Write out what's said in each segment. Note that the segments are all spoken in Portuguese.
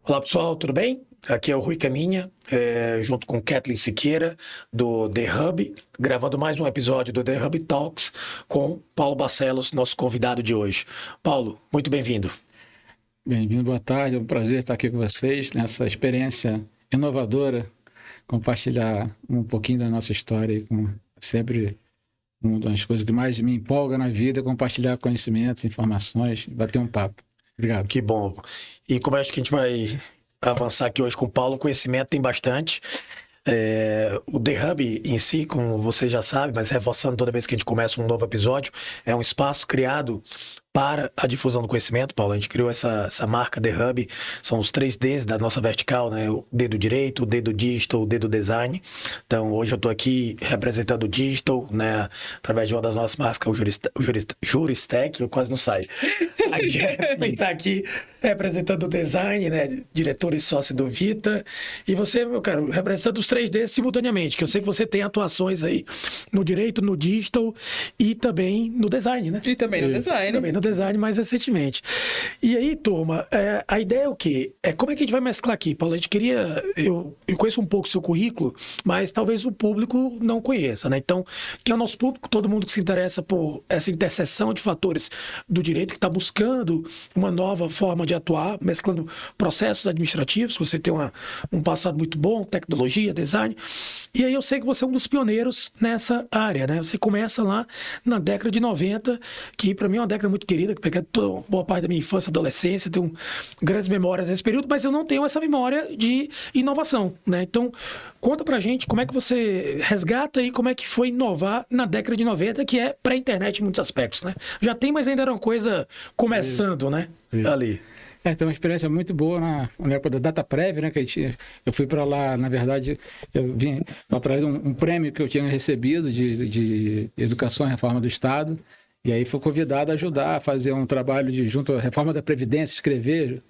Olá pessoal, tudo bem? Aqui é o Rui Caminha, junto com Kathleen Siqueira, do The Hub, gravando mais um episódio do The Hub Talks com Paulo Barcelos, nosso convidado de hoje. Paulo, muito bem-vindo. Bem-vindo, boa tarde. É um prazer estar aqui com vocês nessa experiência inovadora, compartilhar um pouquinho da nossa história. Sempre uma das coisas que mais me empolga na vida é compartilhar conhecimentos, informações, bater um papo. Obrigado. Que bom. E como acho que a gente vai avançar aqui hoje com o Paulo, conhecimento tem bastante. O The Hub em si, como você já sabe, mas reforçando toda vez que a gente começa um novo episódio, é um espaço criado para a difusão do conhecimento, Paulo. A gente criou essa marca The Hub, são os 3Ds da nossa vertical, né? O dedo direito, o dedo digital, o dedo design. Então, hoje eu estou aqui representando o digital, né? Através de uma das nossas marcas, que é o Juristec, eu quase não saio. A Jasmine está aqui representando o design, né? Diretor e sócio do Vita. E você, meu caro, representando os 3Ds simultaneamente, que eu sei que você tem atuações aí no direito, no digital e também no design, né? E também no design. Também no design mais recentemente. E aí, turma, a ideia é o quê? Como é que a gente vai mesclar aqui, Paulo? A gente queria... Eu conheço um pouco o seu currículo, mas talvez o público não conheça, né? Então, quem é o nosso público? Todo mundo que se interessa por essa interseção de fatores do direito, que está buscando uma nova forma de atuar, mesclando processos administrativos, você tem um passado muito bom, tecnologia, design. E aí eu sei que você é um dos pioneiros nessa área, né? Você começa lá na década de 90, que para mim é uma década muito querida, que peguei toda boa parte da minha infância e adolescência, tenho grandes memórias desse período, mas eu não tenho essa memória de inovação, né? Então, conta pra gente como é que você resgata e como é que foi inovar na década de 90, que é pré-internet em muitos aspectos, né? Já tem, mas ainda era uma coisa começando, né? Ali. Tem uma experiência muito boa na época da DataPrev, né? Eu fui para lá, na verdade, eu vim atrás de um prêmio que eu tinha recebido de Educação e Reforma do Estado. E aí fui convidado a ajudar a fazer um trabalho junto à reforma da Previdência,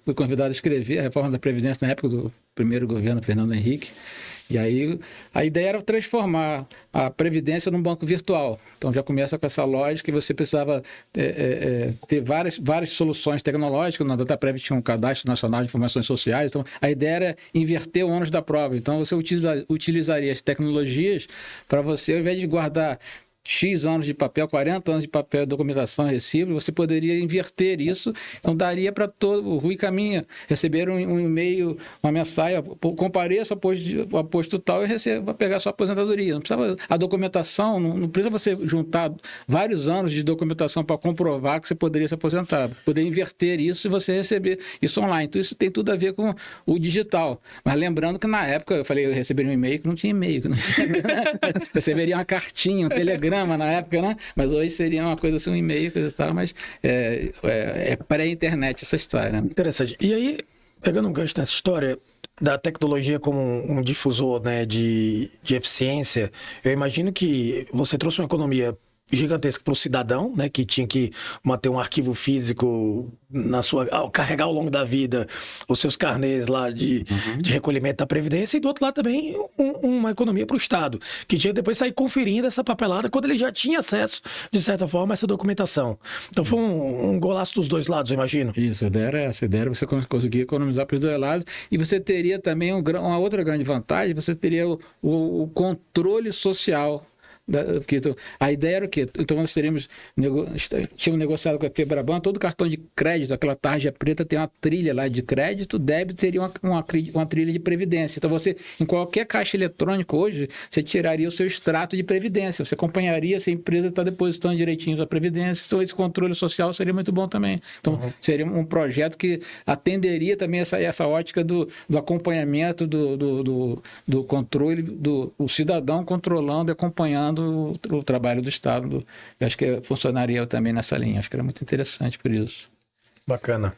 fui convidado a escrever a reforma da Previdência na época do primeiro governo Fernando Henrique. E aí a ideia era transformar a Previdência num banco virtual. Então já começa com essa lógica que você precisava ter várias soluções tecnológicas. Na DataPrev tinha um cadastro nacional de informações sociais. Então a ideia era inverter o ônus da prova. Então você utilizaria as tecnologias para você, ao invés de guardar X anos de papel, 40 anos de papel, documentação, recibo, você poderia inverter isso. Então, daria para todo o Rui Caminha receber um e-mail, uma mensagem, compareça ao posto tal e receba, pegar sua aposentadoria. Não precisava, a documentação, não precisa você juntar vários anos de documentação para comprovar que você poderia se aposentar. Poderia inverter isso e você receber isso online. Então, isso tem tudo a ver com o digital. Mas lembrando que na época, eu receberia um e-mail que não tinha e-mail. Receberia uma cartinha, um telegrama, na época, né? Mas hoje seria uma coisa assim, um e-mail, coisa e tal, mas é pré-internet essa história, né? Interessante. E aí, pegando um gancho nessa história da tecnologia como um difusor, né, de eficiência, eu imagino que você trouxe uma economia gigantesca para o cidadão, né, que tinha que manter um arquivo físico carregar ao longo da vida os seus carnês lá de recolhimento da Previdência, e do outro lado também uma economia para o Estado, que tinha que depois sair conferindo essa papelada quando ele já tinha acesso, de certa forma, a essa documentação. Então foi um golaço dos dois lados, eu imagino. Isso, a ideia era essa, a ideia era você conseguir economizar para os dois lados, e você teria também uma outra grande vantagem, você teria o controle social. Porque a ideia era o quê? Então nós tínhamos negociado com a Febraban, todo cartão de crédito, aquela tarja preta tem uma trilha lá de crédito, débito teria uma trilha de previdência. Então você, em qualquer caixa eletrônico hoje, você tiraria o seu extrato de previdência, você acompanharia se a empresa está depositando direitinho a previdência, então esse controle social seria muito bom também. Então seria um projeto que atenderia também essa ótica do acompanhamento, do controle, o cidadão controlando e acompanhando o trabalho do Estado. Eu acho que funcionaria também nessa linha. Acho que era muito interessante por isso. Bacana.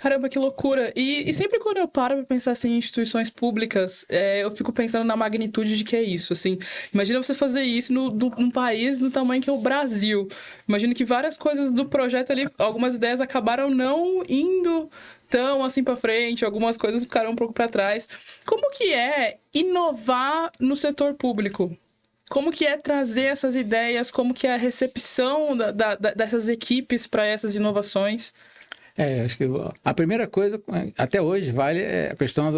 Caramba, que loucura. E sempre quando eu paro pra pensar assim, em instituições públicas, eu fico pensando na magnitude de que é isso. Assim, imagina você fazer isso num país do tamanho que é o Brasil. Imagina que várias coisas do projeto ali, algumas ideias acabaram não indo tão assim para frente, algumas coisas ficaram um pouco para trás. Como que é inovar no setor público? Como que é trazer essas ideias? Como que é a recepção dessas equipes para essas inovações? Acho que a primeira coisa, até hoje, vale a questão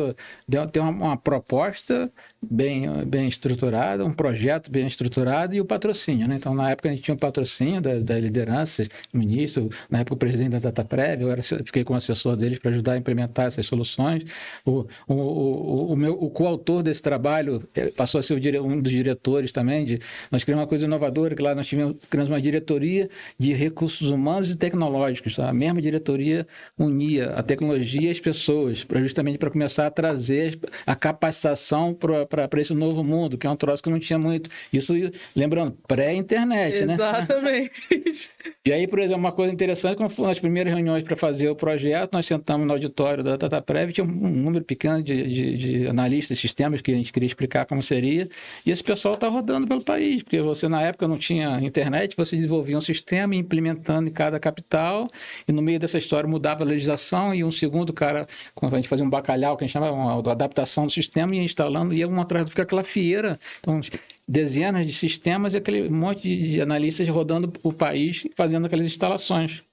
de ter uma proposta bem estruturada, um projeto bem estruturado e o patrocínio, né? Então, na época, a gente tinha um patrocínio da liderança, do ministro, na época, o presidente da DataPrev, fiquei como assessor deles para ajudar a implementar essas soluções. O coautor desse trabalho passou a ser um dos diretores também. Nós criamos uma coisa inovadora, que lá nós criamos uma diretoria de recursos humanos e tecnológicos. Tá? A mesma diretoria unia a tecnologia e as pessoas, justamente para começar a trazer a capacitação para esse novo mundo, que é um troço que não tinha muito. Isso, lembrando, pré-internet, né? Exatamente. E aí, por exemplo, uma coisa interessante, quando foram as primeiras reuniões para fazer o projeto, nós sentamos no auditório da DataPrev, tinha um número pequeno de analistas de sistemas que a gente queria explicar como seria, e esse pessoal está rodando pelo país, porque você, na época, não tinha internet, você desenvolvia um sistema implementando em cada capital, e no meio dessa história mudava a legislação, e um segundo cara, quando a gente fazia um bacalhau, que a gente chamava uma adaptação do sistema, ia instalando, ia um atrás, fica aquela fieira. Então, dezenas de sistemas e aquele monte de analistas rodando o país fazendo aquelas instalações.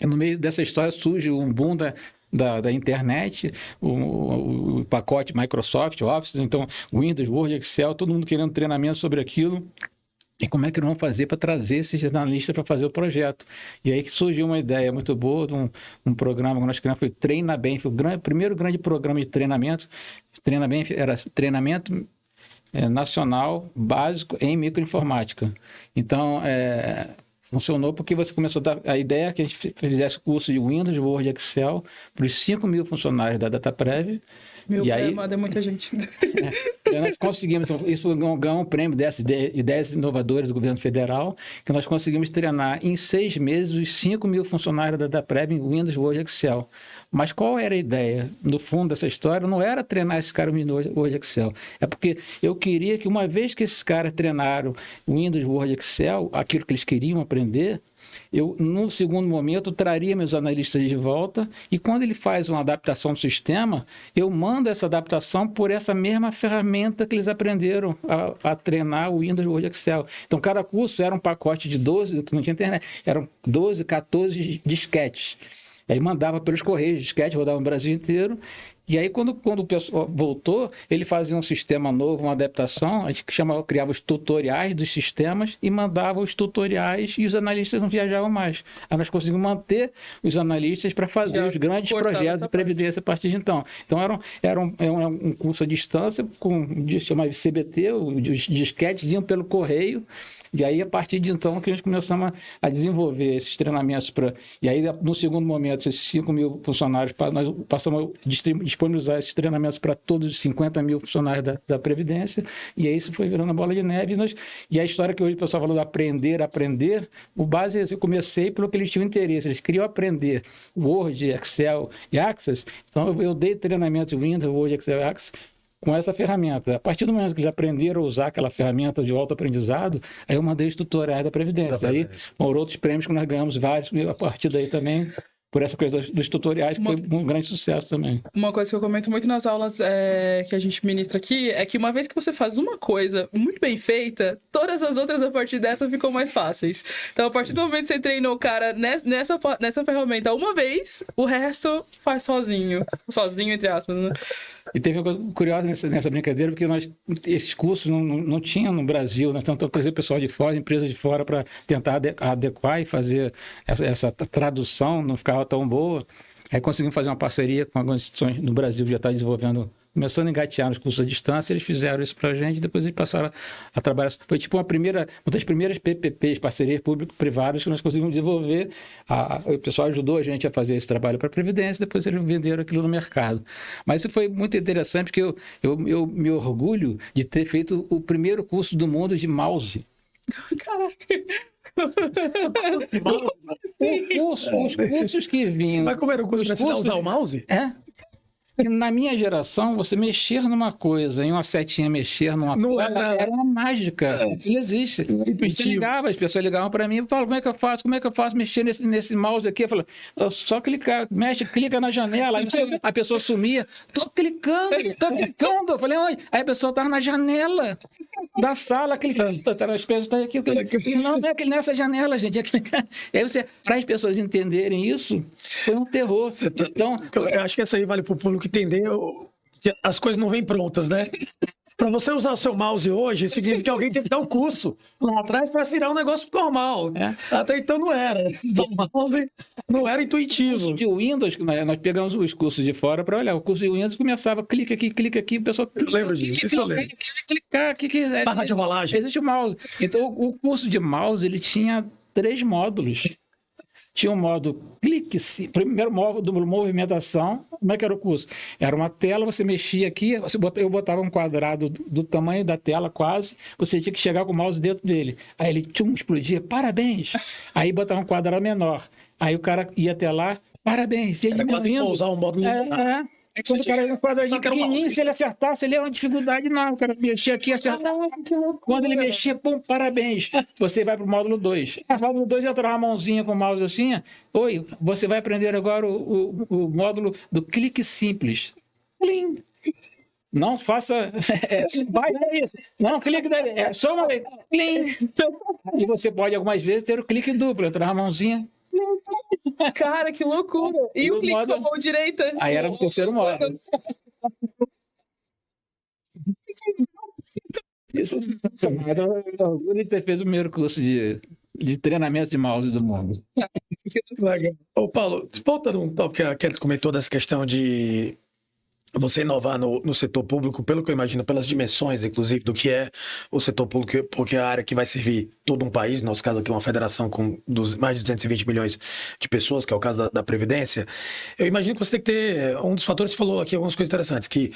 E no meio dessa história surge um boom da internet, o pacote Microsoft Office, então Windows, Word, Excel, todo mundo querendo treinamento sobre aquilo. E como é que nós vamos fazer para trazer esses analistas para fazer o projeto? E aí que surgiu uma ideia muito boa de um programa que nós criamos, foi Treina Bem, foi o primeiro grande programa de treinamento. Treina Bem era treinamento nacional básico em microinformática. Então, funcionou porque você começou a dar a ideia que a gente fizesse curso de Windows, Word, Excel para os 5.000 funcionários da DataPrev. Meu pai amado, é muita gente. Nós conseguimos, isso ganhou um prêmio de ideias inovadoras do governo federal, que nós conseguimos treinar em 6 meses os 5.000 funcionários da DataPrev em Windows, Word, Excel. Mas qual era a ideia? No fundo dessa história, não era treinar esses caras no Windows, Word, Excel. É porque eu queria que uma vez que esses caras treinaram Windows, Word, Excel, aquilo que eles queriam aprender, eu, num segundo momento, traria meus analistas de volta e quando ele faz uma adaptação do sistema, eu mando essa adaptação por essa mesma ferramenta que eles aprenderam a treinar o Windows, Word, Excel. Então, cada curso era um pacote de 12, que não tinha internet, eram 12, 14 disquetes. Aí mandava pelos correios, disquete, rodava no Brasil inteiro. E aí, quando o pessoal voltou, ele fazia um sistema novo, uma adaptação, a gente criava os tutoriais dos sistemas e mandava os tutoriais e os analistas não viajavam mais. Aí nós conseguimos manter os analistas para fazer os grandes projetos de previdência a partir de então. Então, era um curso à distância, chamava CBT, os disquetes iam pelo correio, e aí, a partir de então, que a gente começamos a desenvolver esses treinamentos. E aí, no segundo momento, esses 5.000 funcionários, nós passamos a disponibilizar esses treinamentos para todos os 50.000 funcionários da Previdência, e aí isso foi virando a bola de neve. E a história que hoje o pessoal falou de aprender, o base é eu comecei pelo que eles tinham interesse. Eles queriam aprender Word, Excel e Access, então eu dei treinamento de Windows, Word, Excel e Access, com essa ferramenta. A partir do momento que eles aprenderam a usar aquela ferramenta de autoaprendizado, aí eu mandei os tutoriais da Previdência. Aí foram outros prêmios que nós ganhamos vários, e a partir daí também, por essa coisa dos tutoriais, que foi um grande sucesso também. Uma coisa que eu comento muito nas aulas que a gente ministra aqui é que uma vez que você faz uma coisa muito bem feita, todas as outras a partir dessa ficam mais fáceis. Então, a partir do momento que você treinou o cara nessa ferramenta uma vez, o resto faz sozinho. Sozinho, entre aspas, né? E teve uma coisa curiosa nessa brincadeira, porque esses cursos não tinham no Brasil, nós tentamos trazer pessoal de fora, empresas de fora, para tentar adequar e fazer essa tradução, não ficava tão boa. Aí conseguimos fazer uma parceria com algumas instituições no Brasil que já está desenvolvendo, começando a engatear nos cursos à distância, eles fizeram isso para a gente e depois eles passaram a trabalhar. Foi tipo uma das primeiras PPPs, parcerias público-privadas, que nós conseguimos desenvolver. O pessoal ajudou a gente a fazer esse trabalho para a Previdência, depois eles venderam aquilo no mercado. Mas isso foi muito interessante, porque eu me orgulho de ter feito o primeiro curso do mundo de mouse. Caraca! Os cursos que vinham... Mas como era o curso para ensinar a usar o mouse? que na minha geração, você mexer numa coisa, em uma setinha mexer numa Não tela, era- era uma mágica. Aquilo existe. Você ligava, as pessoas ligavam para mim e falavam, como é que eu faço mexer nesse mouse aqui? Eu falava, só clicar, mexe, clica na janela. Aí a pessoa sumia, tô clicando. Eu falei, oi. Aí a pessoa estava na janela da sala, clicando. As pessoas estão aqui. Não é aquele nessa janela, gente. É clicar. E aí para as pessoas entenderem isso, foi um terror. Então, Eu acho que essa aí vale para o público entender que as coisas não vêm prontas, né? Para você usar o seu mouse hoje, significa que alguém teve que dar um curso lá atrás para virar um negócio normal. É. Até então não era. Então, o mouse não era intuitivo. curso de Windows, nós pegamos os cursos de fora para olhar. O curso de Windows começava, clica aqui, o pessoal Eu lembro disso, isso eu lembro. clicar, Barra de rolagem. existe o mouse. Então, o curso de mouse, ele tinha 3 módulos. Tinha um modo clique, primeiro módulo, movimentação. Como é que era o curso? Era uma tela, você mexia aqui, eu botava um quadrado do tamanho da tela quase, você tinha que chegar com o mouse dentro dele. Aí ele explodia, parabéns. Aí botava um quadrado menor. Aí o cara ia até lá, parabéns. Era quase pousar um módulo. Aí quando o cara ia no quadradinho Só que era um pequenininho, mouse. se ele acertasse, ele era uma dificuldade, não. O cara mexia aqui, acertava. Quando ele mexia, pum, parabéns. Você vai para o módulo 2. No módulo 2 entrava a mãozinha com o mouse assim. Oi, você vai aprender agora o módulo do clique simples. Plim. Não faça. Vai isso. Não clique dali. É só uma vez. Plim. E você pode algumas vezes ter o clique duplo. Entrar a mãozinha. Cara, que loucura. E o clique com a mão direita? Aí era o terceiro módulo. Isso é sensacional. Eu orgulho de ter feito o primeiro curso de treinamento de mouse do mundo. Legal. Ô, Paulo, voltando um tópico que a Kelly comentou dessa questão de você inovar no setor público, pelo que eu imagino, pelas dimensões, inclusive, do que é o setor público, porque é a área que vai servir todo um país, no nosso caso aqui uma federação com mais de 220 milhões de pessoas, que é o caso da Previdência, eu imagino que você tem que ter, um dos fatores que você falou aqui, algumas coisas interessantes, que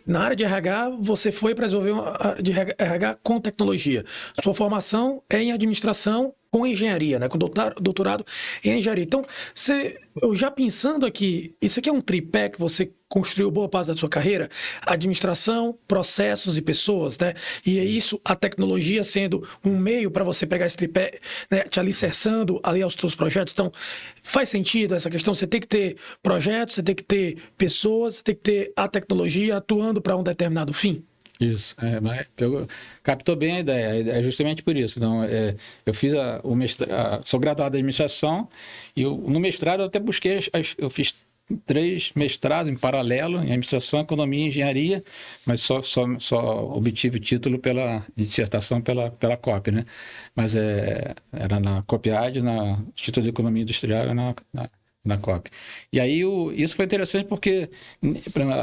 na área de RH, você foi para desenvolver de RH com tecnologia. Sua formação é em administração com engenharia, né? Com doutorado em engenharia. Então, eu já pensando aqui, isso aqui é um tripé que você construiu boa parte da sua carreira, administração, processos e pessoas, né? E é isso, a tecnologia sendo um meio para você pegar esse tripé, né? Te alicerçando ali aos seus projetos. Então, faz sentido essa questão, você tem que ter projetos, você tem que ter pessoas, você tem que ter a tecnologia atuando para um determinado fim. Isso, captou bem a ideia, é justamente por isso. Então, eu fiz sou graduado em administração e no mestrado eu até busquei, eu fiz 3 mestrados em paralelo, em administração, economia e engenharia, mas só obtive o título de dissertação pela COP, né? Mas era na COPIAD, na Instituto de Economia Industrial, na COP. E aí isso foi interessante porque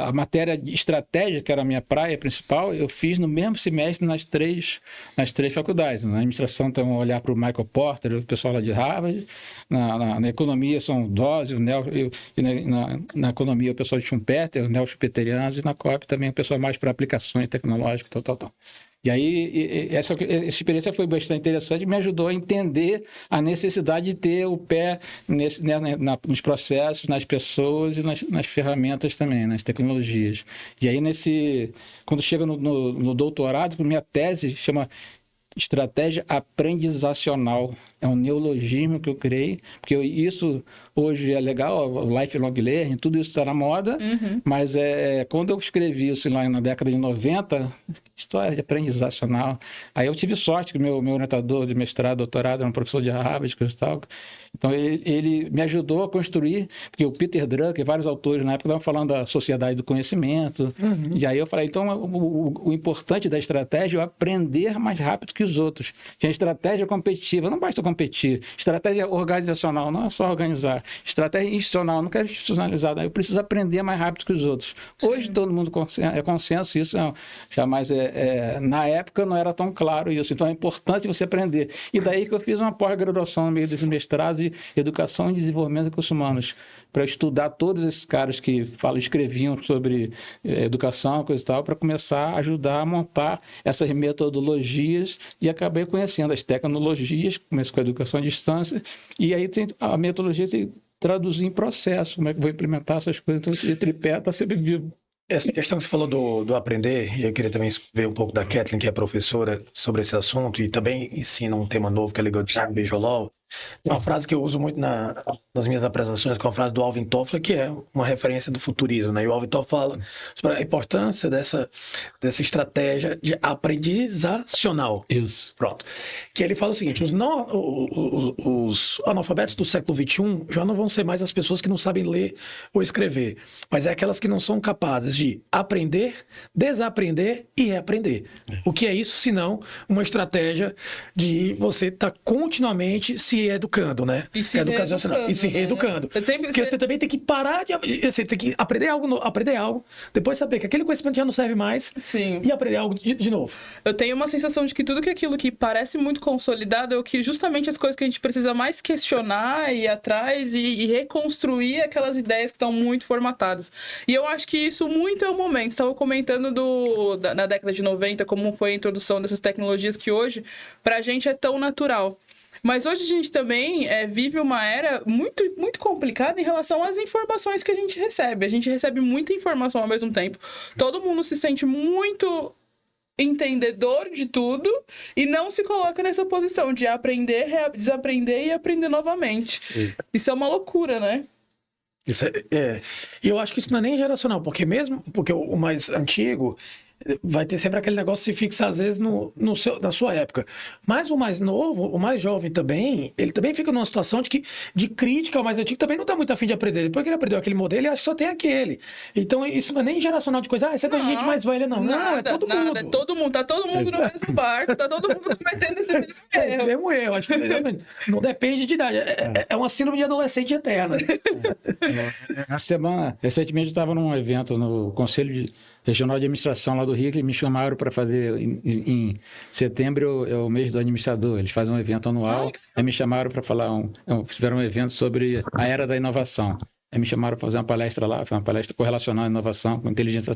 a matéria de estratégia, que era a minha praia principal, eu fiz no mesmo semestre nas três faculdades. Na administração, então, olhar para o Michael Porter, o pessoal lá de Harvard. Na economia são Dose, o Nel, e na economia o pessoal de Schumpeter, o Nel Schumpeterianos, e na COP também o pessoal mais para aplicações tecnológicas, tal. E aí, essa experiência foi bastante interessante, me ajudou a entender a necessidade de ter o pé nos processos, nas pessoas e nas ferramentas também, nas tecnologias. E aí, quando chega no doutorado, minha tese chama Estratégia Aprendizacional. É um neologismo que eu criei, porque isso hoje é legal, o lifelong learning, tudo isso está na moda, mas quando eu escrevi isso lá na década de 90, história de aprendizacional, aí eu tive sorte que meu orientador de mestrado, doutorado, era um professor de Harvard, tal. Então ele me ajudou a construir, porque o Peter Drucker e vários autores na época estavam falando da sociedade do conhecimento, e aí eu falei, então o importante da estratégia é aprender mais rápido que os outros. Que a estratégia competitiva, não basta competir, estratégia organizacional, não é só organizar, estratégia institucional, não quero institucionalizar, eu preciso aprender mais rápido que os outros. Hoje todo mundo é consenso, isso jamais na época não era tão claro isso, então é importante você aprender. E daí que eu fiz uma pós-graduação no meio desse mestrado de Educação e Desenvolvimento de Recursos Humanos, para estudar todos esses caras que escreviam sobre educação, coisa e tal, para começar a ajudar a montar essas metodologias, e acabei conhecendo as tecnologias, comecei com a educação à distância, e aí a metodologia tem traduzir em processo, como é que eu vou implementar essas coisas. Então, esse tripé está sempre vivo. Essa questão que você falou do aprender, e eu queria também ver um pouco da Kathleen, que é professora, sobre esse assunto, e também ensina um tema novo que é ligado ao Bijolol. Uma frase que eu uso muito nas minhas apresentações, que é uma frase do Alvin Toffler, que é uma referência do futurismo, né? E o Alvin Toffler fala sobre a importância dessa estratégia de aprendizacional. Isso. Pronto. Que ele fala o seguinte, os analfabetos do século XXI já não vão ser mais as pessoas que não sabem ler ou escrever, mas é aquelas que não são capazes de aprender, desaprender e reaprender. O que é isso, senão uma estratégia de você estar continuamente se educando, né? E se Educacional. E se reeducando. Porque você também tem que parar você tem que aprender algo, depois saber que aquele conhecimento já não serve mais. Sim. E aprender algo de novo. Eu tenho uma sensação de que tudo aquilo que parece muito consolidado é o que justamente as coisas que a gente precisa mais questionar e ir atrás e reconstruir aquelas ideias que estão muito formatadas. E eu acho que isso muito é o momento. Estava comentando na década de 90 como foi a introdução dessas tecnologias que hoje, pra gente, é tão natural. Mas hoje a gente também vive uma era muito, muito complicada em relação às informações que a gente recebe. A gente recebe muita informação ao mesmo tempo. Todo mundo se sente muito entendedor de tudo e não se coloca nessa posição de aprender, desaprender e aprender novamente. Sim. Isso é uma loucura, né? Isso E eu acho que isso não é nem geracional, porque o mais antigo vai ter sempre aquele negócio de se fixar, às vezes, na sua época. Mas o mais novo, o mais jovem também, ele também fica numa situação de crítica ao mais antigo, também não está muito afim de aprender. Depois que ele aprendeu aquele modelo, ele acha que só tem aquele. Então, isso não é nem geracional de coisa, isso é coisa de gente mais velha, não. Não, é todo mundo. É todo mundo, tá todo mundo no mesmo barco, tá todo mundo cometendo esse mesmo erro. É mesmo erro, acho que não depende de idade. É uma síndrome de adolescente eterna. Na semana, recentemente, eu estava num evento no Conselho Regional de Administração lá do Rio, que me chamaram para fazer em setembro, é o mês do administrador. Eles fazem um evento anual, aí me chamaram para falar, fizeram um evento sobre a era da inovação. Aí me chamaram para fazer uma palestra lá, foi uma palestra correlacionando a inovação com inteligência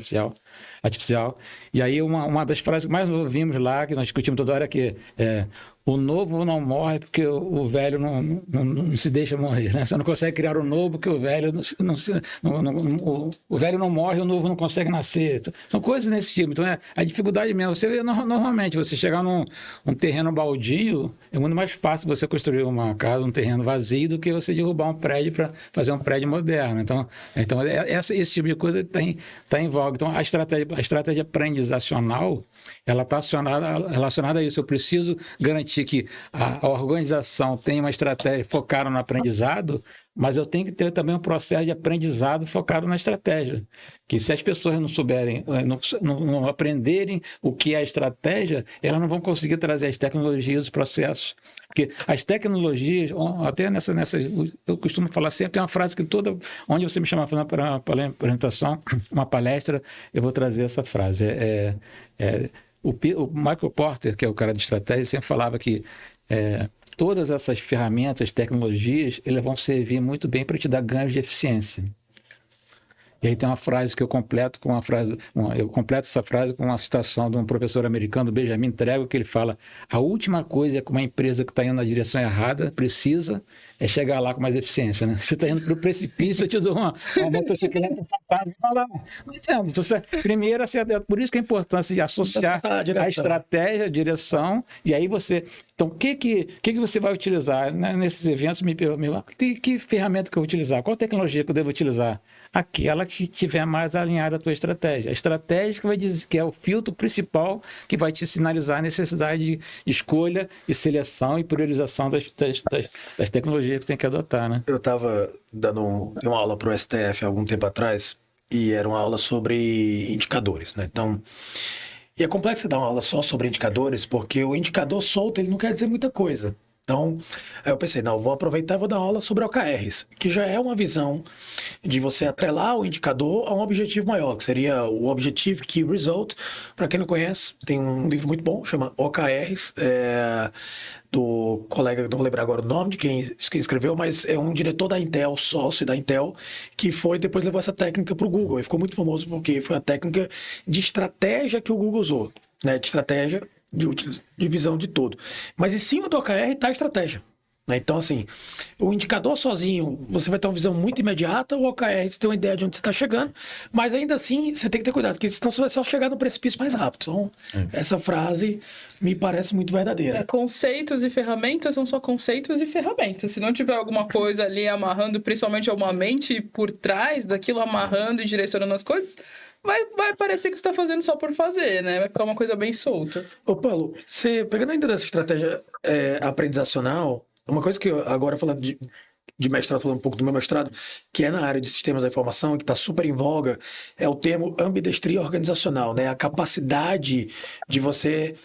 artificial. E aí uma das frases que mais ouvimos lá, que nós discutimos toda hora, que o novo não morre porque o velho não se deixa morrer, né? Você não consegue criar o novo porque o velho o velho não morre, o novo não consegue nascer. São coisas nesse tipo. Então, a dificuldade mesmo. Você vê, normalmente, você chegar num terreno baldio, é muito mais fácil você construir uma casa, um terreno vazio, do que você derrubar um prédio para fazer um prédio moderno. Então esse tipo de coisa está em voga. Então, a estratégia aprendizacional, ela está relacionada a isso. Eu preciso garantir que a organização tem uma estratégia focada no aprendizado, mas eu tenho que ter também um processo de aprendizado focado na estratégia. Que se as pessoas não souberem, não aprenderem o que é a estratégia, elas não vão conseguir trazer as tecnologias, os processos. Porque as tecnologias, até nessa eu costumo falar sempre, tem uma frase que onde você me chama para uma apresentação, uma palestra, eu vou trazer essa frase. O Michael Porter, que é o cara de estratégia, sempre falava que todas essas ferramentas, tecnologias, elas vão servir muito bem para te dar ganhos de eficiência. E aí tem uma frase que eu completo essa frase com uma citação de um professor americano, Benjamin Trego, que ele fala: a última coisa que uma empresa que está indo na direção errada precisa é chegar lá com mais eficiência, né? Você está indo para o precipício, eu te dou uma motocicleta fantástica. Não entendo. Então, primeiro, por isso que é importante associar a estratégia, a direção, e aí você... Então, o que você vai utilizar, né? Nesses eventos? Que ferramenta que eu vou utilizar? Qual tecnologia que eu devo utilizar? Aquela que estiver mais alinhada à tua estratégia. A estratégia que vai dizer que é o filtro principal que vai te sinalizar a necessidade de escolha e seleção e priorização das tecnologias que tem que adotar, né? Eu estava dando uma aula para o STF há algum tempo atrás e era uma aula sobre indicadores, né? Então, e é complexo dar uma aula só sobre indicadores, porque o indicador solto, ele não quer dizer muita coisa. Então, aí eu pensei, não, vou aproveitar e vou dar aula sobre OKRs, que já é uma visão de você atrelar o indicador a um objetivo maior, que seria o Objective Key Result. Para quem não conhece, tem um livro muito bom, chama OKRs, do colega, não vou lembrar agora o nome de quem escreveu, mas é um diretor da Intel, sócio da Intel, que depois levou essa técnica para o Google, e ficou muito famoso porque foi a técnica de estratégia que o Google usou, né, de estratégia, de visão de todo. Mas em cima do OKR está a estratégia. né? Então, assim, o indicador sozinho, você vai ter uma visão muito imediata, o OKR você tem uma ideia de onde você está chegando, mas ainda assim você tem que ter cuidado, porque senão você vai só chegar no precipício mais rápido. Então, essa frase me parece muito verdadeira. Conceitos e ferramentas são só conceitos e ferramentas. Se não tiver alguma coisa ali amarrando, principalmente alguma mente por trás daquilo, amarrando e direcionando as coisas, vai parecer que você está fazendo só por fazer, né? Vai ficar uma coisa bem solta. Ô, Paulo, você, pegando ainda dessa estratégia aprendizacional, uma coisa que eu, agora falando de mestrado, falando um pouco do meu mestrado, que é na área de sistemas da informação, que está super em voga, é o termo ambidestria organizacional, né? A capacidade de você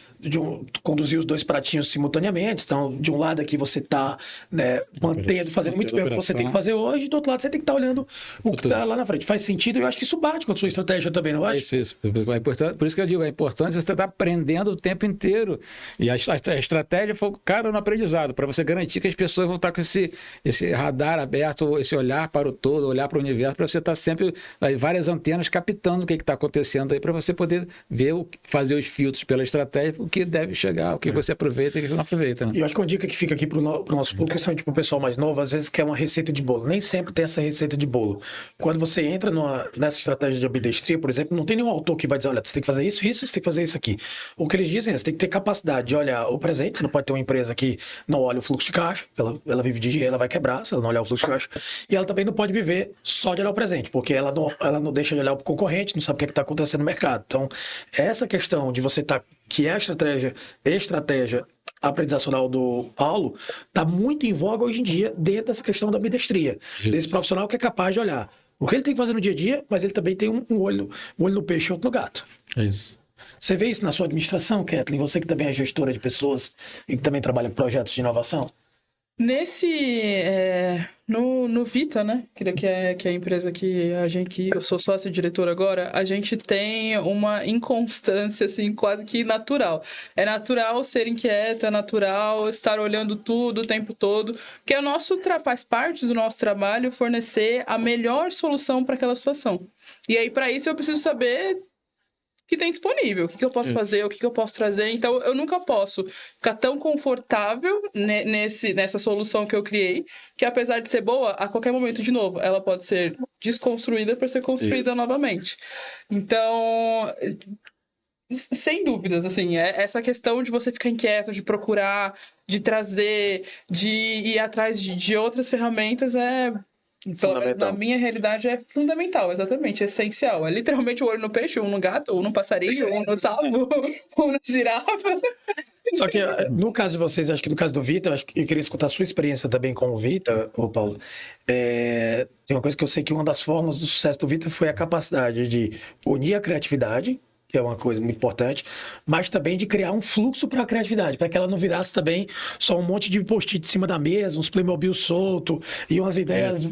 conduzir os dois pratinhos simultaneamente. Então, de um lado aqui você está, né, fazendo muito bem o que você tem que fazer hoje, e do outro lado você tem que estar olhando o que está lá na frente. Faz sentido, e eu acho que isso bate com a sua estratégia também, não acha? Isso. É importante, por isso que eu digo, é importante você estar aprendendo o tempo inteiro. E a estratégia focada no aprendizado, para você garantir que as pessoas vão estar com esse radar aberto, esse olhar para o todo, olhar para o universo, para você estar sempre várias antenas captando o que está acontecendo aí, para você poder ver, fazer os filtros pela estratégia, o que deve chegar, o que você aproveita e o que você não aproveita. Né? E eu acho que uma dica que fica aqui para o nosso público, principalmente para o pessoal mais novo, às vezes quer uma receita de bolo. Nem sempre tem essa receita de bolo. Quando você entra nessa estratégia de ambidestria, por exemplo, não tem nenhum autor que vai dizer, olha, você tem que fazer isso, você tem que fazer isso aqui. O que eles dizem é, você tem que ter capacidade de olhar o presente, você não pode ter uma empresa que não olha o fluxo de caixa, ela vive de dinheiro, ela vai quebrar se ela não olhar o fluxo de caixa. E ela também não pode viver só de olhar o presente, porque ela não deixa de olhar o concorrente, não sabe o que está acontecendo no mercado. Então, essa questão de você estar, que é a estratégia aprendizacional do Paulo, está muito em voga hoje em dia dentro dessa questão da ambidestria, desse profissional que é capaz de olhar o que ele tem que fazer no dia a dia, mas ele também tem um olho no peixe e outro no gato. É isso. Você vê isso na sua administração, Kathleen? Você que também é gestora de pessoas e que também trabalha com projetos de inovação? No Vita, né? Que é a empresa que eu sou sócio-diretor agora, a gente tem uma inconstância, assim, quase que natural. É natural ser inquieto, é natural estar olhando tudo o tempo todo, porque faz parte do nosso trabalho fornecer a melhor solução para aquela situação. E aí, para isso, eu preciso saber que tem disponível, o que eu posso fazer, o que eu posso trazer. Então, eu nunca posso ficar tão confortável nessa solução que eu criei, que apesar de ser boa, a qualquer momento, de novo, ela pode ser desconstruída para ser construída novamente. Então, sem dúvidas, assim, essa questão de você ficar inquieto, de procurar, de trazer, de ir atrás de outras ferramentas pelo menos na minha realidade é fundamental, exatamente, é essencial. É literalmente o olho no peixe, um no gato, ou no passarinho, um no salvo, um na girafa. Só que no caso de vocês, acho que no caso do Vita, acho que eu queria escutar a sua experiência também com o Vita, ô Paulo. Tem uma coisa que eu sei que uma das formas do sucesso do Vita foi a capacidade de unir a criatividade, que é uma coisa muito importante, mas também de criar um fluxo para a criatividade, para que ela não virasse também só um monte de post-it em cima da mesa, uns Playmobil solto e umas ideias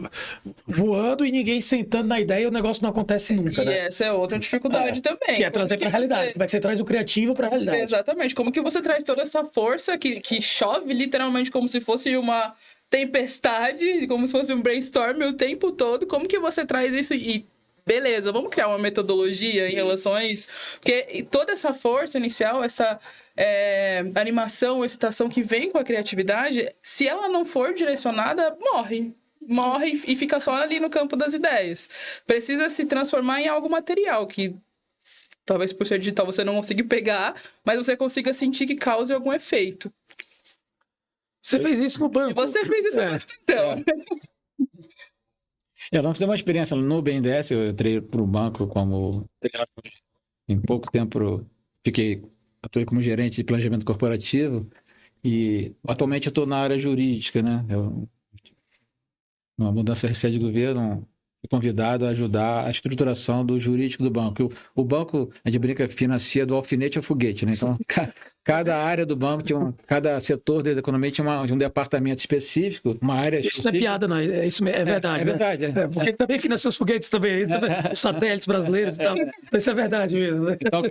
voando e ninguém sentando na ideia e o negócio não acontece nunca, né? E essa é outra dificuldade também. Que é trazer para a realidade. Como é que você traz o criativo para a realidade? Exatamente. Como que você traz toda essa força que chove literalmente como se fosse uma tempestade, como se fosse um brainstorm o tempo todo. Como que você traz isso e beleza, vamos criar uma metodologia em relação a isso? Porque toda essa força inicial, essa animação, excitação que vem com a criatividade, se ela não for direcionada, morre e fica só ali no campo das ideias. Precisa se transformar em algo material, que talvez por ser digital você não consiga pegar, mas você consiga sentir que cause algum efeito. Você fez isso no banco. E você fez isso então. Nós fizemos uma experiência no BNDES, eu entrei para o banco como... Em pouco tempo atuei como gerente de planejamento corporativo e atualmente eu estou na área jurídica, né? Uma mudança recente de governo, fui convidado a ajudar a estruturação do jurídico do banco. O banco, a gente brinca, financia do alfinete ao foguete, né? Então, cada área do banco, cada setor da economia tinha um departamento específico, uma área específica. Isso não é piada, não. Isso é verdade. É verdade. Né? Porque também financia os foguetes também, os satélites brasileiros e tal. Isso é verdade mesmo. Né? Então,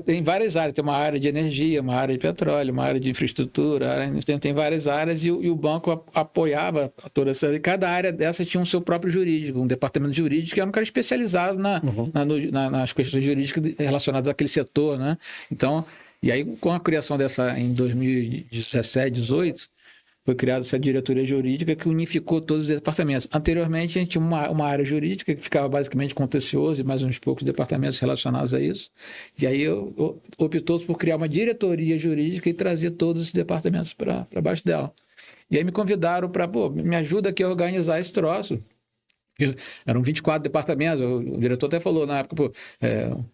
tem várias áreas. Tem uma área de energia, uma área de petróleo, uma área de infraestrutura. Tem várias áreas e o banco apoiava toda essa. E cada área dessa tinha o seu próprio jurídico, um departamento jurídico, que era um cara especializado nas questões jurídicas relacionadas àquele setor, né? Então, e aí, com a criação dessa em 2017, 2018, foi criada essa diretoria jurídica que unificou todos os departamentos. Anteriormente, a gente tinha uma área jurídica que ficava basicamente contencioso e mais uns poucos departamentos relacionados a isso. E aí optou por criar uma diretoria jurídica e trazer todos os departamentos para baixo dela. E aí me convidaram para, me ajuda aqui a organizar esse troço. Eram 24 departamentos, o diretor até falou na época,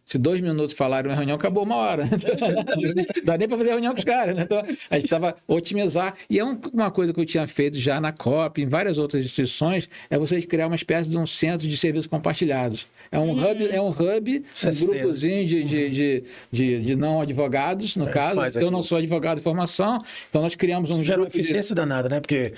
se 2 minutos falarem uma reunião, acabou 1 hora. Não dá nem para fazer reunião com os caras, né? Então, a gente estava otimizar. E é uma coisa que eu tinha feito já na COP, em várias outras instituições, é você criar uma espécie de um centro de serviços compartilhados. É um hub, um grupozinho de não advogados, no caso. Eu não sou advogado de formação, então nós criamos um... Gera uma eficiência danada, né? Porque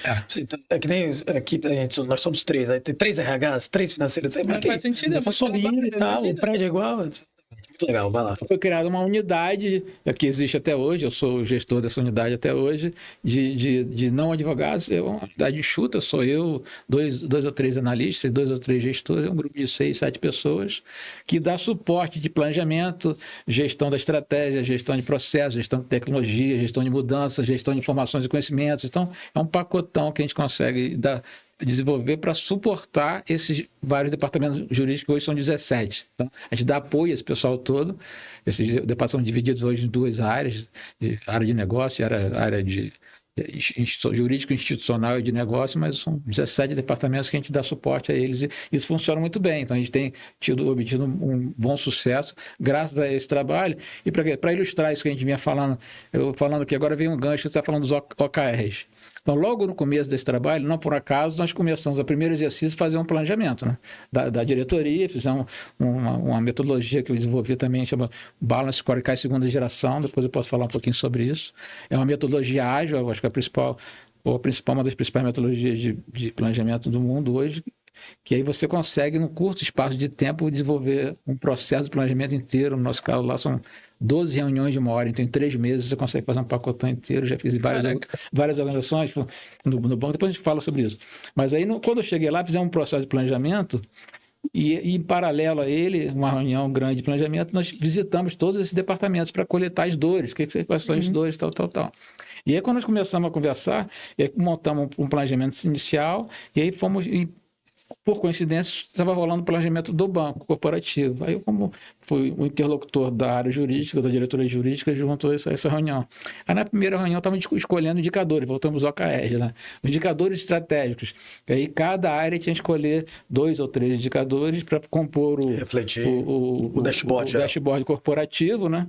é que nem aqui, nós somos 3, aí tem 3 RHs, 3 financeiros. Não faz sentido. Eu sou livre e tal, o prédio é igual. Muito legal, vai lá. Foi criada uma unidade, que existe até hoje, eu sou o gestor dessa unidade até hoje, de não advogados, é uma unidade enxuta, sou eu, 2 ou 3 analistas, 2 ou 3 gestores, é um grupo de 6, 7 pessoas, que dá suporte de planejamento, gestão da estratégia, gestão de processos, gestão de tecnologia, gestão de mudanças, gestão de informações e conhecimentos. Então, é um pacotão que a gente consegue desenvolver para suportar esses vários departamentos jurídicos, que hoje são 17. Então, a gente dá apoio a esse pessoal todo. Esses departamentos são divididos hoje em 2 áreas, área de negócio e área de jurídico institucional e de negócio, mas são 17 departamentos que a gente dá suporte a eles e isso funciona muito bem. Então, a gente tem obtido um bom sucesso graças a esse trabalho. E para ilustrar isso que a gente vinha falando, eu falando que agora vem um gancho, você está falando dos OKRs. Então, logo no começo desse trabalho, não por acaso, nós começamos o primeiro exercício a fazer um planejamento, né? da diretoria, fizemos uma metodologia que eu desenvolvi também, chama Balance Scorecard segunda geração, depois eu posso falar um pouquinho sobre isso. É uma metodologia ágil, eu acho que uma das principais metodologias de planejamento do mundo hoje, que aí você consegue, num curto espaço de tempo, desenvolver um processo de planejamento inteiro. No nosso caso lá são 12 reuniões de 1 hora, então em 3 meses você consegue fazer um pacotão inteiro. Já fiz várias organizações no banco, depois a gente fala sobre isso. Mas aí, quando eu cheguei lá, fizemos um processo de planejamento e em paralelo a ele, uma reunião grande de planejamento, nós visitamos todos esses departamentos para coletar as dores, quais são as dores, tal. E aí, quando nós começamos a conversar, montamos um planejamento inicial e aí fomos... Por coincidência, estava rolando o planejamento do banco corporativo. Aí, como fui o interlocutor da área jurídica, da diretoria jurídica, juntou essa reunião. Aí, na primeira reunião, estávamos escolhendo indicadores, voltamos ao OKR, né? Os indicadores estratégicos. E aí, cada área tinha que escolher 2 ou 3 indicadores para compor o dashboard corporativo, né?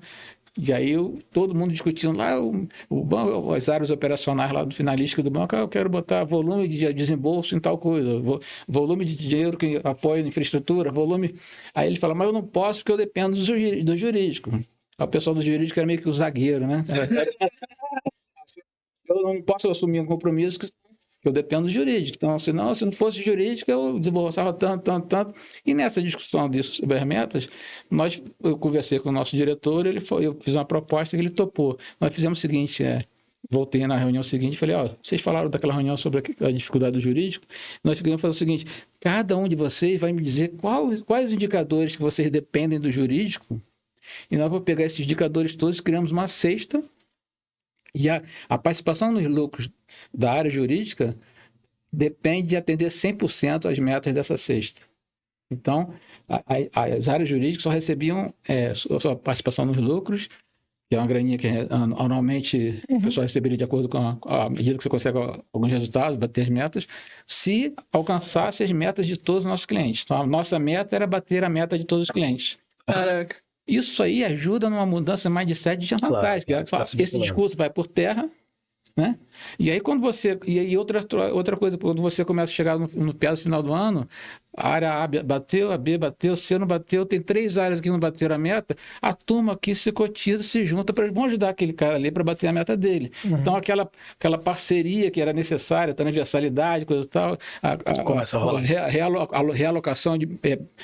E aí todo mundo discutindo lá o banco, as áreas operacionais lá do finalístico do banco, eu quero botar volume de desembolso em tal coisa, volume de dinheiro que apoia a infraestrutura, volume... Aí ele fala, mas eu não posso porque eu dependo do jurídico. Aí o pessoal do jurídico era meio que o zagueiro, né? Eu não posso assumir um compromisso que eu dependo do jurídico. Então, se não fosse jurídico, eu desembolsava tanto. E nessa discussão sobre as metas, eu conversei com o nosso diretor, eu fiz uma proposta que ele topou. Nós fizemos o seguinte, voltei na reunião seguinte e falei, vocês falaram daquela reunião sobre a dificuldade do jurídico, nós ficamos falando o seguinte, cada um de vocês vai me dizer quais indicadores que vocês dependem do jurídico, e nós vamos pegar esses indicadores todos e criamos uma cesta. E a participação nos lucros da área jurídica depende de atender 100% às metas dessa cesta. Então, as áreas jurídicas só recebiam sua participação nos lucros, que é uma graninha que anualmente o pessoal receberia de acordo com a medida que você consegue alguns resultados, bater as metas, se alcançasse as metas de todos os nossos clientes. Então, a nossa meta era bater a meta de todos os clientes. Caraca. Isso aí ajuda numa mudança mais de 7 de atrás. Esse discurso vai por terra, né? E aí quando você... E outra coisa, quando você começa a chegar no pé do final do ano, a área A bateu, a B bateu, C não bateu, tem 3 áreas que não bateram a meta, a turma aqui se cotiza, se junta, vamos ajudar aquele cara ali para bater a meta dele. Então aquela parceria que era necessária, transversalidade, coisa e tal, começa a rolar. Realocação,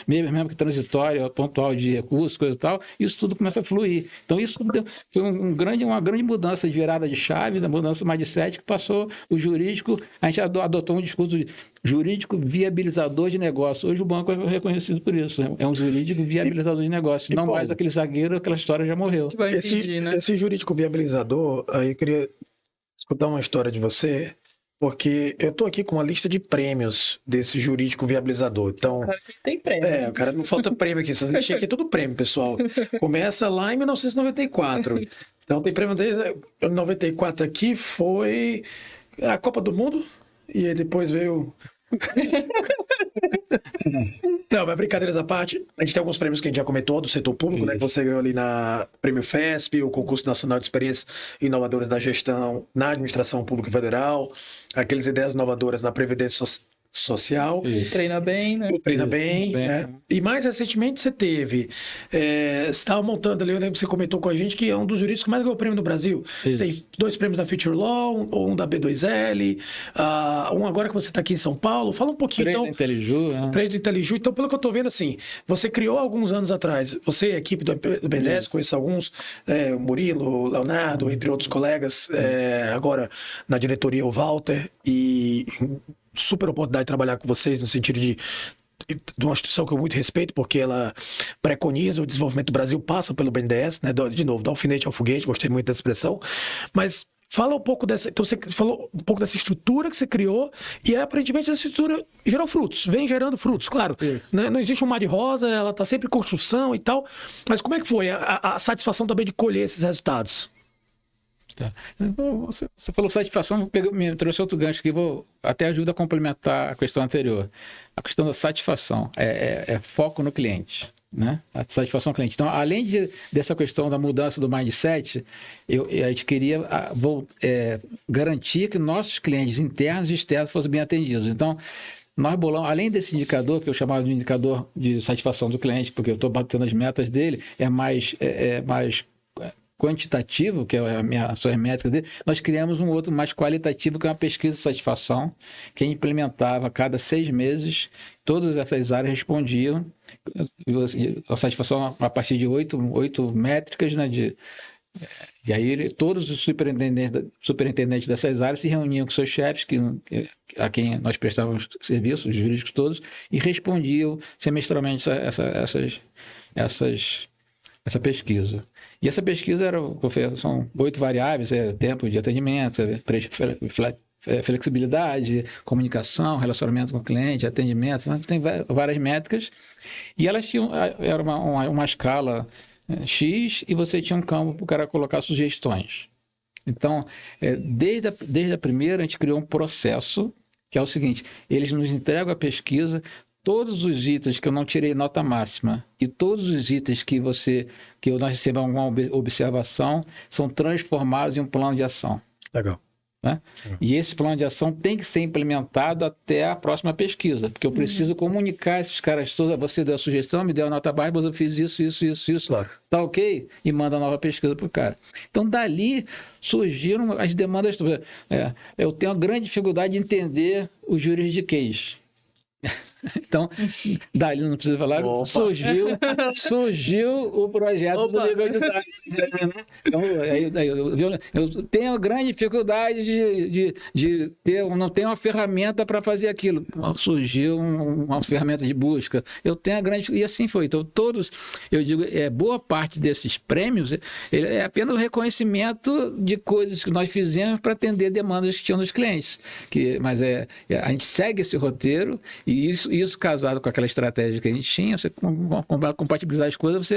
mesmo que transitória, pontual de recursos, coisa e tal, isso tudo começa a fluir. Então isso foi uma grande mudança de virada de chave, da mudança mais de 7, que passou o jurídico, a gente adotou um discurso jurídico viabilizador de negócio. Hoje o banco é reconhecido por isso. É um jurídico viabilizador de negócio. Não mais aquele zagueiro, aquela história já morreu. Esse jurídico viabilizador, aí eu queria escutar uma história de você. porque eu tô aqui com uma lista de prêmios desse jurídico viabilizador. Então, Cara, que tem prêmio. o cara não falta prêmio aqui. Essas listinhas aqui é tudo prêmio, pessoal. Começa lá em 1994. Então, tem prêmio desde 94 aqui, foi a Copa do Mundo. E aí depois veio. Não, mas brincadeiras à parte, a gente tem alguns prêmios que a gente já comentou do setor público, né? Que você ganhou ali na Prêmio FESP, o Concurso Nacional de Experiências Inovadoras da Gestão na Administração Pública Federal, aqueles ideias inovadoras na Previdência Social. Treina bem, né? Treina bem, bem. né? E mais recentemente você teve. Você estava montando ali, eu lembro que você comentou com a gente que é um dos juristas que mais ganhou o prêmio do Brasil. Você tem 2 prêmios da Future Law, um da B2L, um agora que você está aqui em São Paulo. Fala um pouquinho, 3 então. do IntelliJu, né? 3 do IntelliJu. Então, pelo que eu estou vendo, assim, você criou alguns anos atrás, você e a equipe do BNDES, conheço alguns, o Murilo, o Leonardo, entre outros colegas, agora na diretoria o Walter, e super oportunidade de trabalhar com vocês no sentido de uma instituição que eu muito respeito, porque ela preconiza o desenvolvimento do Brasil, passa pelo BNDES, né? De novo, do alfinete ao foguete, gostei muito dessa expressão, mas fala um pouco dessa. Então, você falou um pouco dessa estrutura que você criou, e aparentemente essa estrutura gerou frutos, vem gerando frutos, claro. Né? Não existe um mar de rosa, ela está sempre em construção e tal, mas como é que foi a satisfação também de colher esses resultados? Tá. Você falou satisfação, me trouxe outro gancho que vou até ajuda a complementar a questão anterior. A questão da satisfação é foco no cliente, né? A satisfação do cliente. Então, além dessa questão da mudança do mindset, a gente queria garantir que nossos clientes internos e externos fossem bem atendidos. Então, nós bolamos, além desse indicador, que eu chamava de indicador de satisfação do cliente, porque eu estou batendo as metas dele, é mais quantitativo, que é a sua métrica dele, nós criamos um outro mais qualitativo, que é uma pesquisa de satisfação, que implementava a cada 6 meses, todas essas áreas respondiam, a satisfação a partir de 8 métricas, né, e aí todos os superintendentes dessas áreas se reuniam com seus chefes, a quem nós prestávamos serviços, os jurídicos todos, e respondiam semestralmente essa pesquisa. E essa pesquisa são 8 variáveis, tempo de atendimento, flexibilidade, comunicação, relacionamento com o cliente, atendimento, tem várias métricas, e elas tinham, era uma escala X, e você tinha um campo para o cara colocar sugestões. Então, desde a primeira, a gente criou um processo, que é o seguinte: eles nos entregam a pesquisa, todos os itens que eu não tirei nota máxima e todos os itens que nós recebemos alguma observação são transformados em um plano de ação. Legal. Né? E esse plano de ação tem que ser implementado até a próxima pesquisa, porque eu preciso comunicar esses caras todos. Você deu a sugestão, me deu a nota baixa, mas eu fiz isso. Claro. Tá ok? E manda a nova pesquisa para o cara. Então, dali surgiram as demandas. Eu tenho uma grande dificuldade de entender os juridiquês. Então, dali não precisa falar, surgiu o projeto do Legal Design. Então, eu tenho grande dificuldade de não ter uma ferramenta para fazer aquilo. Surgiu uma ferramenta de busca. Eu tenho a grande... E assim foi. Então, eu digo, boa parte desses prêmios é apenas o reconhecimento de coisas que nós fizemos para atender demandas que tinham dos clientes. Mas a gente segue esse roteiro, e isso casado com aquela estratégia que a gente tinha, você compatibilizar as coisas,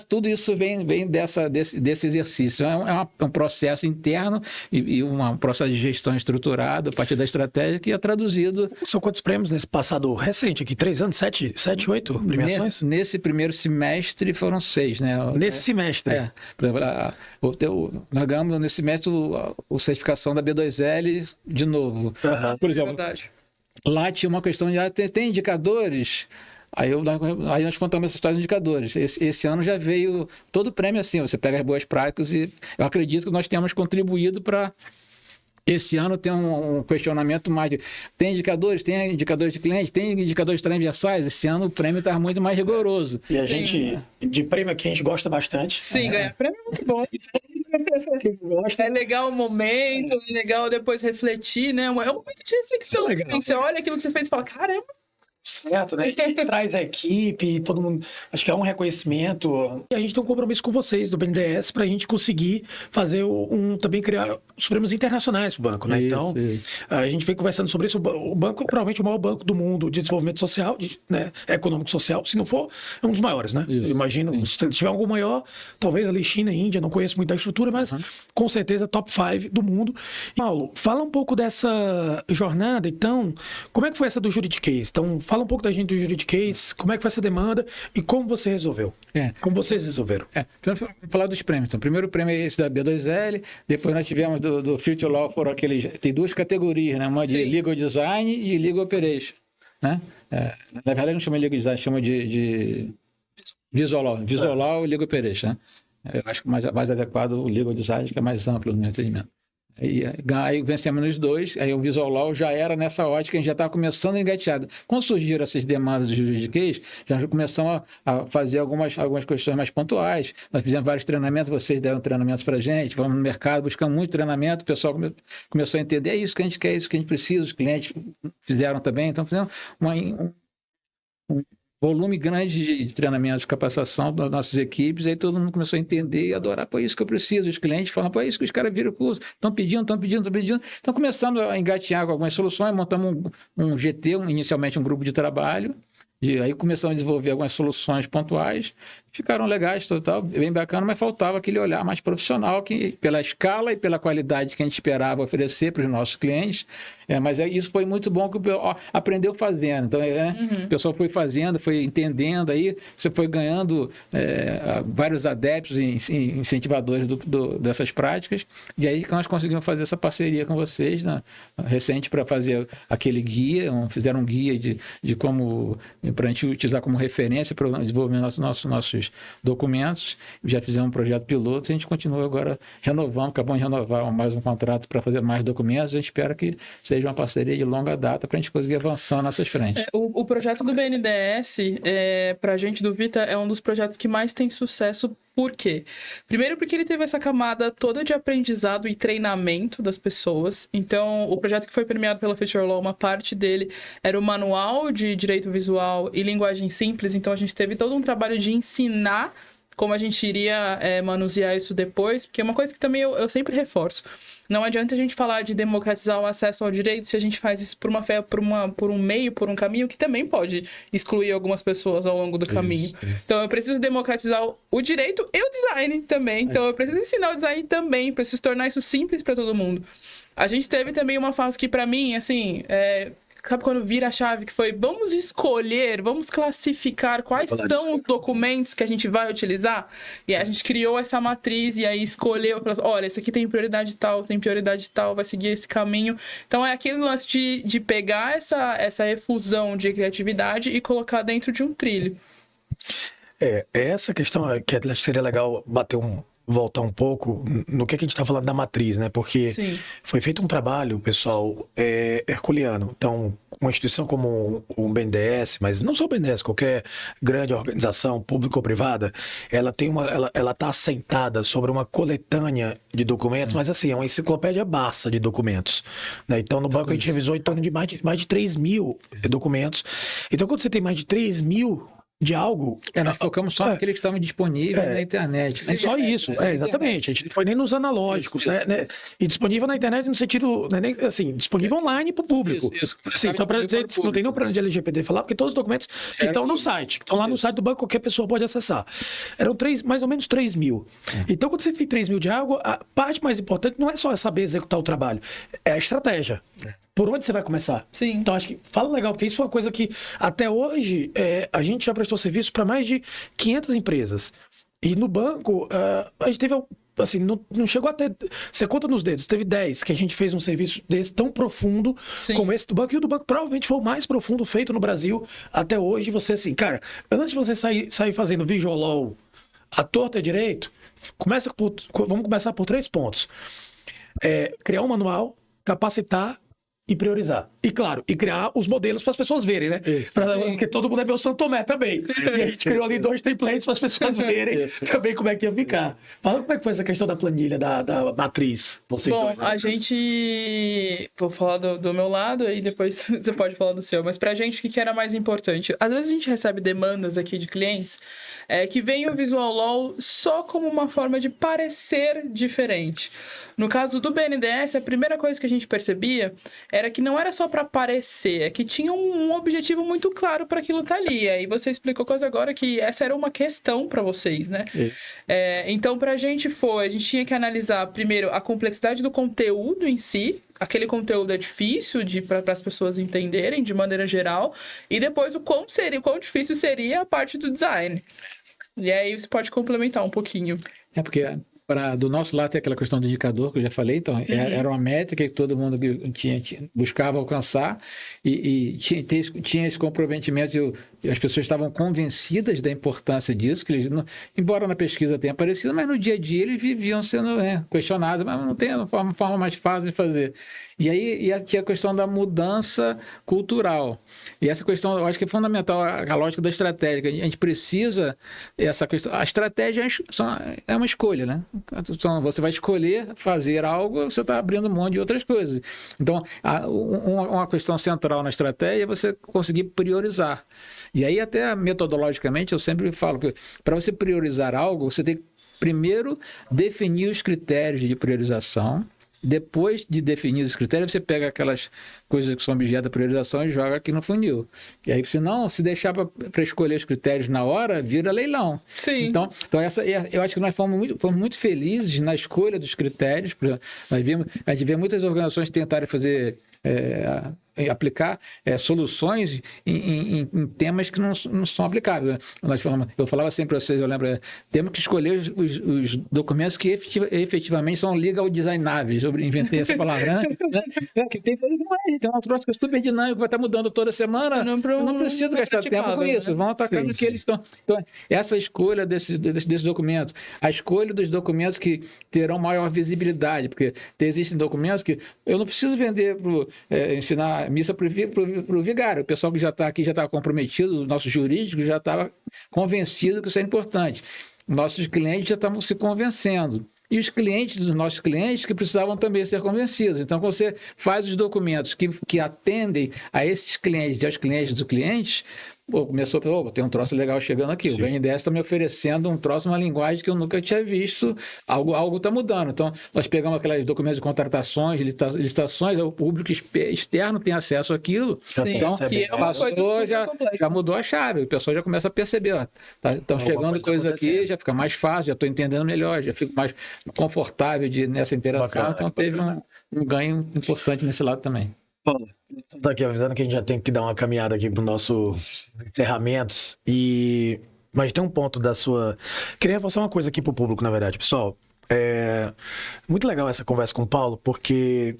tudo isso vem desse exercício. É um processo interno e um processo de gestão estruturado a partir da estratégia que é traduzido. São quantos prêmios nesse passado recente aqui? 3 anos? 7, 8 premiações? Nesse primeiro semestre foram 6, né? Nesse semestre? Por exemplo, nós ganhamos nesse semestre a certificação da B2L de novo. Por exemplo, Verdade. Lá tinha uma questão de tem indicadores. Aí nós contamos essa história de indicadores. Esse ano já veio todo o prêmio assim, você pega as boas práticas, e eu acredito que nós temos contribuído para esse ano ter um questionamento mais de... Tem indicadores de cliente, tem indicadores transversais. Esse ano o prêmio está muito mais rigoroso. E a gente, de prêmio aqui, a gente gosta bastante. Sim, ganhar prêmio é muito bom. É legal o momento, é legal depois refletir, né? É um momento de reflexão. Você olha aquilo que você fez e fala, caramba, certo, né? E traz a equipe, todo mundo. Acho que é um reconhecimento. E a gente tem um compromisso com vocês do BNDES para a gente conseguir fazer também criar os prêmios internacionais para o banco, né? Então, Isso. a gente vem conversando sobre isso. O banco é provavelmente o maior banco do mundo de desenvolvimento social, né? Econômico social. Se não for, é um dos maiores, né? Isso, Eu imagino. sim. Se tiver algum maior, talvez ali China e Índia, não conheço muito da estrutura, mas com certeza top 5 do mundo. Paulo, fala um pouco dessa jornada, então, como é que foi essa do Juridiquês? Então, fala um pouco da gente do Juridiquês, como é que foi essa demanda e como você resolveu? Como vocês resolveram? Então, vamos falar dos prêmios. Então, primeiro prêmio é esse da B2L, depois nós tivemos do Future Law, tem duas categorias, né? Uma de Sim. Legal Design e Legal Operation, né? Na verdade, não chama de Legal Design, chama de Visual Law. Visual Law e Legal Operation, né? Eu acho que mais adequado o Legal Design, que é mais amplo no meu entendimento. Aí vencemos nos dois, aí o Visual Law já era nessa ótica, a gente já estava começando a engatear. Quando surgiram essas demandas do juridiquês, já começamos a fazer algumas questões mais pontuais. Nós fizemos vários treinamentos, vocês deram treinamentos para a gente, vamos no mercado, buscamos muito treinamento, o pessoal começou a entender, é isso que a gente quer, é isso que a gente precisa, os clientes fizeram também, então fizemos um volume grande de treinamentos de capacitação das nossas equipes, aí todo mundo começou a entender e adorar, pô, é isso que eu preciso, os clientes falam, pô, é isso que os caras viram o curso, estão pedindo. Então começamos a engatear com algumas soluções, montamos um GT, inicialmente um grupo de trabalho, e aí começamos a desenvolver algumas soluções pontuais, ficaram legais, total, bem bacana, mas faltava aquele olhar mais profissional, que pela escala e pela qualidade que a gente esperava oferecer para os nossos clientes, mas isso foi muito bom, que o pessoal aprendeu fazendo, então o pessoal foi fazendo, foi entendendo, aí você foi ganhando vários adeptos e incentivadores dessas práticas, e aí que nós conseguimos fazer essa parceria com vocês, né, recente, para fazer aquele guia, fizeram um guia de como, para a gente utilizar como referência para o desenvolvimento dos nossos documentos, já fizemos um projeto piloto, e a gente continua agora acabamos de renovar mais um contrato para fazer mais documentos, a gente espera que seja uma parceria de longa data para a gente conseguir avançar nessas frentes. O projeto do BNDES, para a gente do Vita, é um dos projetos que mais tem sucesso. Por quê? Primeiro porque ele teve essa camada toda de aprendizado e treinamento das pessoas. Então, o projeto que foi premiado pela Future Law, uma parte dele era o manual de direito visual e linguagem simples. Então, a gente teve todo um trabalho de ensinar como a gente iria manusear isso depois, porque é uma coisa que também eu sempre reforço. Não adianta a gente falar de democratizar o acesso ao direito se a gente faz isso por um meio, por um caminho que também pode excluir algumas pessoas ao longo do caminho. Então, eu preciso democratizar o direito e o design também. Então, eu preciso ensinar o design também, preciso tornar isso simples para todo mundo. A gente teve também uma fase que, para mim, assim, sabe quando vira a chave, que foi vamos classificar quais são os documentos que a gente vai utilizar? E aí a gente criou essa matriz e aí escolheu, olha, esse aqui tem prioridade tal, vai seguir esse caminho. Então é aquele lance de pegar essa efusão de criatividade e colocar dentro de um trilho. Essa questão que acho que seria legal voltar um pouco no que a gente está falando da matriz, né? Porque Sim. foi feito um trabalho, pessoal, herculeano. Então, uma instituição como o BNDES, mas não só o BNDES, qualquer grande organização, pública ou privada, ela está assentada sobre uma coletânea de documentos, mas assim, é uma enciclopédia Barça de documentos, né? Então, no banco a gente revisou em torno de mais de 3 mil documentos. Então, quando você tem mais de 3 mil de algo... nós focamos só naqueles que estavam disponíveis na internet. É só isso, exatamente. A gente não foi nem nos analógicos, né? E disponível na internet no sentido, né, nem, assim, disponível online para o público. Assim, só para dizer, não tem nenhum problema de LGPD falar, porque todos os documentos que estão no site, que estão lá no site do banco, qualquer pessoa pode acessar. Eram mais ou menos 3 mil. Então, quando você tem 3 mil de algo, a parte mais importante não é só saber executar o trabalho, é a estratégia. Por onde você vai começar? Sim. Então, acho que fala legal, porque isso foi uma coisa que, até hoje, a gente já prestou serviço para mais de 500 empresas. E no banco, a gente teve, assim, não chegou a ter... Você conta nos dedos, teve 10 que a gente fez um serviço desse tão profundo como esse do banco. E o do banco provavelmente foi o mais profundo feito no Brasil até hoje. Você, assim, cara, antes de você sair fazendo Visual Law à torta e direito, vamos começar por 3 pontos. Criar um manual, capacitar e priorizar. E, claro, e criar os modelos para as pessoas verem, né? Porque todo mundo é meu São Tomé também. E a gente criou ali 2 templates para as pessoas verem também como é que ia ficar. Fala como é que foi essa questão da planilha, da matriz. Vocês Bom, dois, né? a gente... Vou falar do meu lado, aí depois você pode falar do seu. Mas pra gente, o que era mais importante? Às vezes a gente recebe demandas aqui de clientes que veem o Visual Law só como uma forma de parecer diferente. No caso do BNDES, a primeira coisa que a gente percebia era que não era só para parecer, é que tinha um objetivo muito claro para aquilo estar ali. Aí você explicou coisa agora que essa era uma questão para vocês, né? Então, para a gente tinha que analisar primeiro a complexidade do conteúdo em si. Aquele conteúdo é difícil para as pessoas entenderem de maneira geral, e depois o quão difícil seria a parte do design. E aí você pode complementar um pouquinho. Porque do nosso lado tem aquela questão do indicador que eu já falei, então era uma métrica que todo mundo buscava alcançar e tinha esse comprometimento e as pessoas estavam convencidas da importância disso, que eles, embora na pesquisa tenha aparecido, mas no dia a dia eles viviam sendo questionados, mas não tem uma forma mais fácil de fazer. E aí aqui a questão da mudança cultural. E essa questão, eu acho que é fundamental, a lógica da estratégia. A gente precisa, essa questão, a estratégia é uma escolha, né? Então, você vai escolher fazer algo, você está abrindo mão de outras coisas. Então, uma questão central na estratégia é você conseguir priorizar. E aí, até metodologicamente, eu sempre falo que para você priorizar algo, você tem que primeiro definir os critérios de priorização. Depois de definir os critérios, você pega aquelas coisas que são objeto da priorização e joga aqui no funil. E aí, se deixar para escolher os critérios na hora, vira leilão. Sim. Então eu acho que nós fomos muito felizes na escolha dos critérios. A gente vê muitas organizações tentarem fazer... aplicar soluções em temas que não são aplicáveis. Eu falava sempre para vocês, eu lembro, temos que escolher os documentos que efetivamente são legal designáveis. Eu inventei essa palavra, né? Que tem um troço que é super dinâmico, vai estar mudando toda semana. Eu não preciso gastar tempo com isso. Vão atacar no que eles estão. Então, essa escolha desses documentos, a escolha dos documentos que terão maior visibilidade, porque existem documentos que eu não preciso vender ensinar missa para o vigário. O pessoal que já está aqui já estava comprometido, o nosso jurídico já estava convencido que isso é importante. Nossos clientes já estavam se convencendo. E os clientes dos nossos clientes que precisavam também ser convencidos. Então, quando você faz os documentos que atendem a esses clientes e aos clientes dos clientes, começou a pensar, tem um troço legal chegando aqui. Sim. O BNDES está me oferecendo um troço, uma linguagem que eu nunca tinha visto. Algo está mudando. Então, nós pegamos aqueles documentos de contratações, licitações, o público externo tem acesso àquilo. Sim, então, já mudou a chave. O pessoal já começa a perceber. Estão chegando coisas aqui, já fica mais fácil, já estou entendendo melhor, já fico mais confortável nessa interação. Bacana, então, teve um ganho importante nesse lado também. Bom, estou aqui avisando que a gente já tem que dar uma caminhada aqui para o nosso encerramentos. Mas tem um ponto da sua... Queria falar uma coisa aqui para o público, na verdade, pessoal. Muito legal essa conversa com o Paulo, porque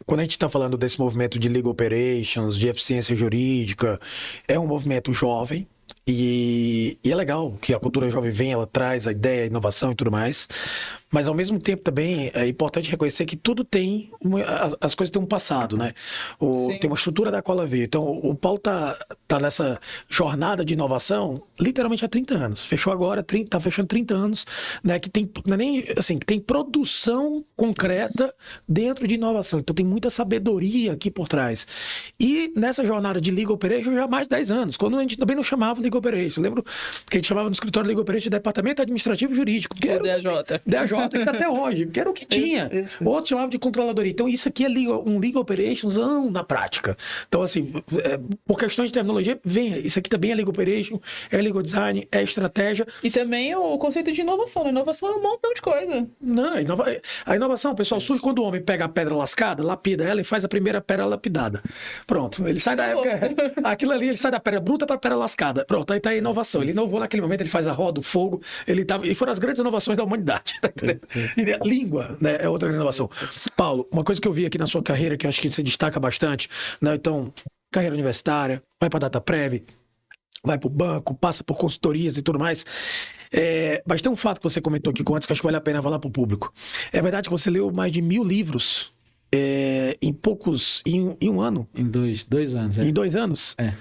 quando a gente está falando desse movimento de legal operations, de eficiência jurídica, é um movimento jovem. E é legal que a cultura jovem vem, ela traz a ideia, a inovação e tudo mais, mas ao mesmo tempo também é importante reconhecer que tudo tem, as coisas têm um passado, né? Tem uma estrutura da qual ela veio. Então o Paulo tá nessa jornada de inovação literalmente há 30 anos, fechou agora, tá fechando 30 anos, né? Que tem, não é nem assim, que tem produção concreta dentro de inovação, então tem muita sabedoria aqui por trás. E nessa jornada de Legal Operation já há mais de 10 anos, quando a gente também não chamava Legal Operation. Eu lembro que a gente chamava no escritório de Legal Operation de Departamento Administrativo e Jurídico. Porque DAJ, que está até hoje, porque era o que tinha. Outros chamavam de controladoria. Então, isso aqui é um Legal Operations na prática. Então, assim, por questões de terminologia, isso aqui também é Legal Operation, é Legal Design, é estratégia. E também o conceito de inovação, né? Inovação é um montão de coisa. Não, a inovação, pessoal, surge quando o homem pega a pedra lascada, lapida ela e faz a primeira pedra lapidada. Pronto, ele sai da época... Aquilo ali, ele sai da pedra bruta para a pedra lascada. Pronto, aí está a inovação. Ele inovou naquele momento, ele faz a roda, o fogo, e foram as grandes inovações da humanidade. E língua, né, é outra inovação. Paulo, uma coisa que eu vi aqui na sua carreira, que eu acho que se destaca bastante, né, então, carreira universitária, vai para a DataPrev, vai para o banco, passa por consultorias e tudo mais. Mas tem um fato que você comentou aqui antes que acho que vale a pena falar para o público. É verdade que você leu mais de 1000 livros em um ano, Em dois anos, em 2 anos, É.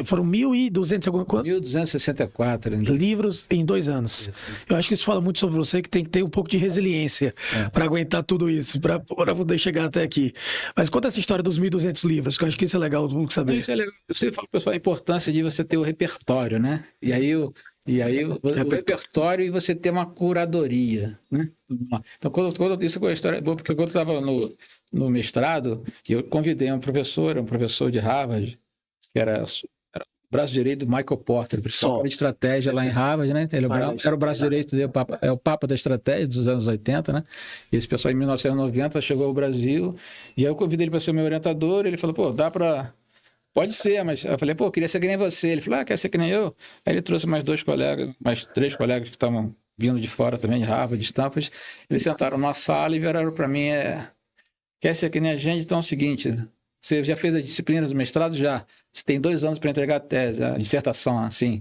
foram 1.200 alguma coisa. 1264. Livros em 2 anos. Eu acho que isso fala muito sobre você, que tem que ter um pouco de resiliência para aguentar tudo isso, para poder chegar até aqui. Mas conta essa história dos 1.200 livros, que eu acho que isso é legal do mundo saber. Isso é legal. Você fala, pessoal, a importância de você ter o repertório, né? E aí o repertório e você ter uma curadoria, né? Então, isso é uma história boa, porque quando eu estava no mestrado, que eu convidei um professor de Harvard, que era o braço direito do Michael Porter, professor de estratégia lá em Harvard, né? Ele era o braço direito dele, é o papa da estratégia dos anos 80, né? E esse pessoal, em 1990, chegou ao Brasil, e aí eu convidei ele para ser meu orientador, ele falou, pô, dá para... Pode ser, mas eu falei, pô, eu queria ser que nem você. Ele falou, quer ser que nem eu? Aí ele trouxe mais 3 colegas que estavam vindo de fora também, de Harvard, de Stanford. Eles sentaram numa sala e viraram para mim, quer ser que nem a gente? Então é o seguinte, você já fez as disciplinas do mestrado? Já. Você tem 2 anos para entregar a tese, a dissertação, assim.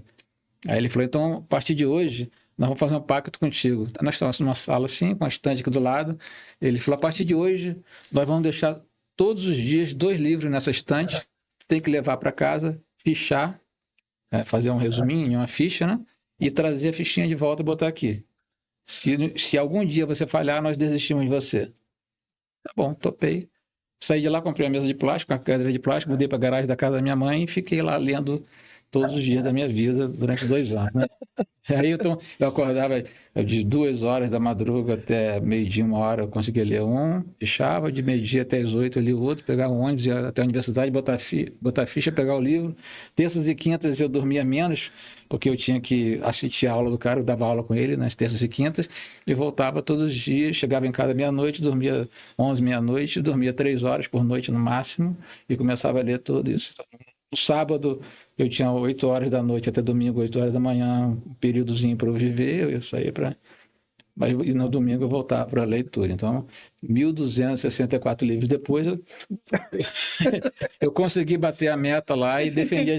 Aí ele falou, então, a partir de hoje, nós vamos fazer um pacto contigo. Nós estamos numa sala assim, com a estante aqui do lado. Ele falou, a partir de hoje, nós vamos deixar todos os dias 2 livros nessa estante, tem que levar para casa, fichar, fazer um resuminho, uma ficha, né? E trazer a fichinha de volta e botar aqui. Se algum dia você falhar, nós desistimos de você. Tá bom, topei. Saí de lá, comprei uma mesa de plástico, uma cadeira de plástico, mudei para a garagem da casa da minha mãe e fiquei lá lendo todos os dias da minha vida durante 2 anos, né? Aí então, eu acordava de 2 horas da madruga até meio-dia, 1 hora, eu conseguia ler um, fechava, de meio-dia até as 8 eu li o outro, pegava um ônibus, ia até a universidade, botar ficha, pegar o livro. Terças e quintas eu dormia menos, porque eu tinha que assistir a aula do cara, eu dava aula com ele nas terças e quintas, e voltava todos os dias, chegava em casa meia-noite, dormia 11, meia-noite, dormia 3 horas por noite no máximo, e começava a ler tudo isso. Então, no sábado, eu tinha 8 horas da noite até domingo, 8 horas da manhã, um períodozinho para eu viver, eu saía para... Mas e no domingo eu voltava para a leitura. Então, 1.264 livros depois, eu consegui bater a meta lá e defendi a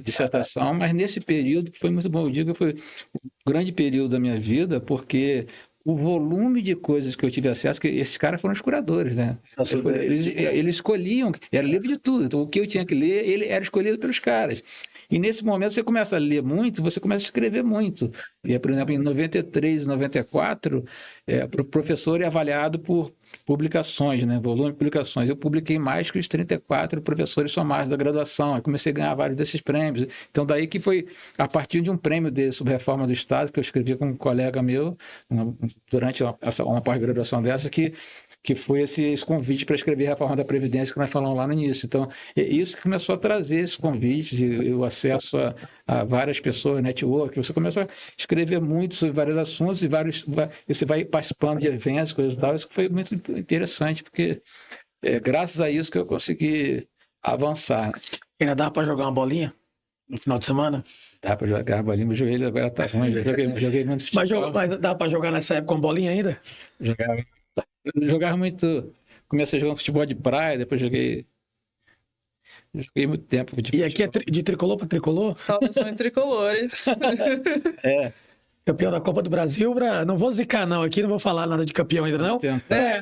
dissertação, mas nesse período, que foi muito bom, eu digo que foi um grande período da minha vida, porque o volume de coisas que eu tive acesso, que esses caras foram os curadores, né? Eles escolhiam, era livro de tudo. Então, o que eu tinha que ler, ele era escolhido pelos caras. E nesse momento você começa a ler muito, você começa a escrever muito. E, por exemplo, em 93, 94, o professor é avaliado por publicações, né? Volume de publicações. Eu publiquei mais que os 34 professores somados da graduação. Aí comecei a ganhar vários desses prêmios. Então, daí que foi a partir de um prêmio sobre reforma do Estado, que eu escrevi com um colega meu, durante uma pós-graduação dessa, que foi esse convite para escrever a reforma da Previdência que nós falamos lá no início. Então, isso que começou a trazer esses convites e o acesso a várias pessoas, network. Você começa a escrever muito sobre vários assuntos e você vai participando de eventos, coisas e tal. Isso foi muito interessante, porque graças a isso que eu consegui avançar. Ainda dá para jogar uma bolinha no final de semana? Dá para jogar bolinha, meu joelho agora está ruim. Joguei muito futebol. Mas dá para jogar nessa época uma bolinha ainda? Eu jogava muito. Comecei jogando futebol de praia, depois joguei muito tempo de E aqui é de tricolor para tricolor? Saudações tricolores. Campeão da Copa do Brasil, não vou zicar não aqui, não vou falar nada de campeão ainda não.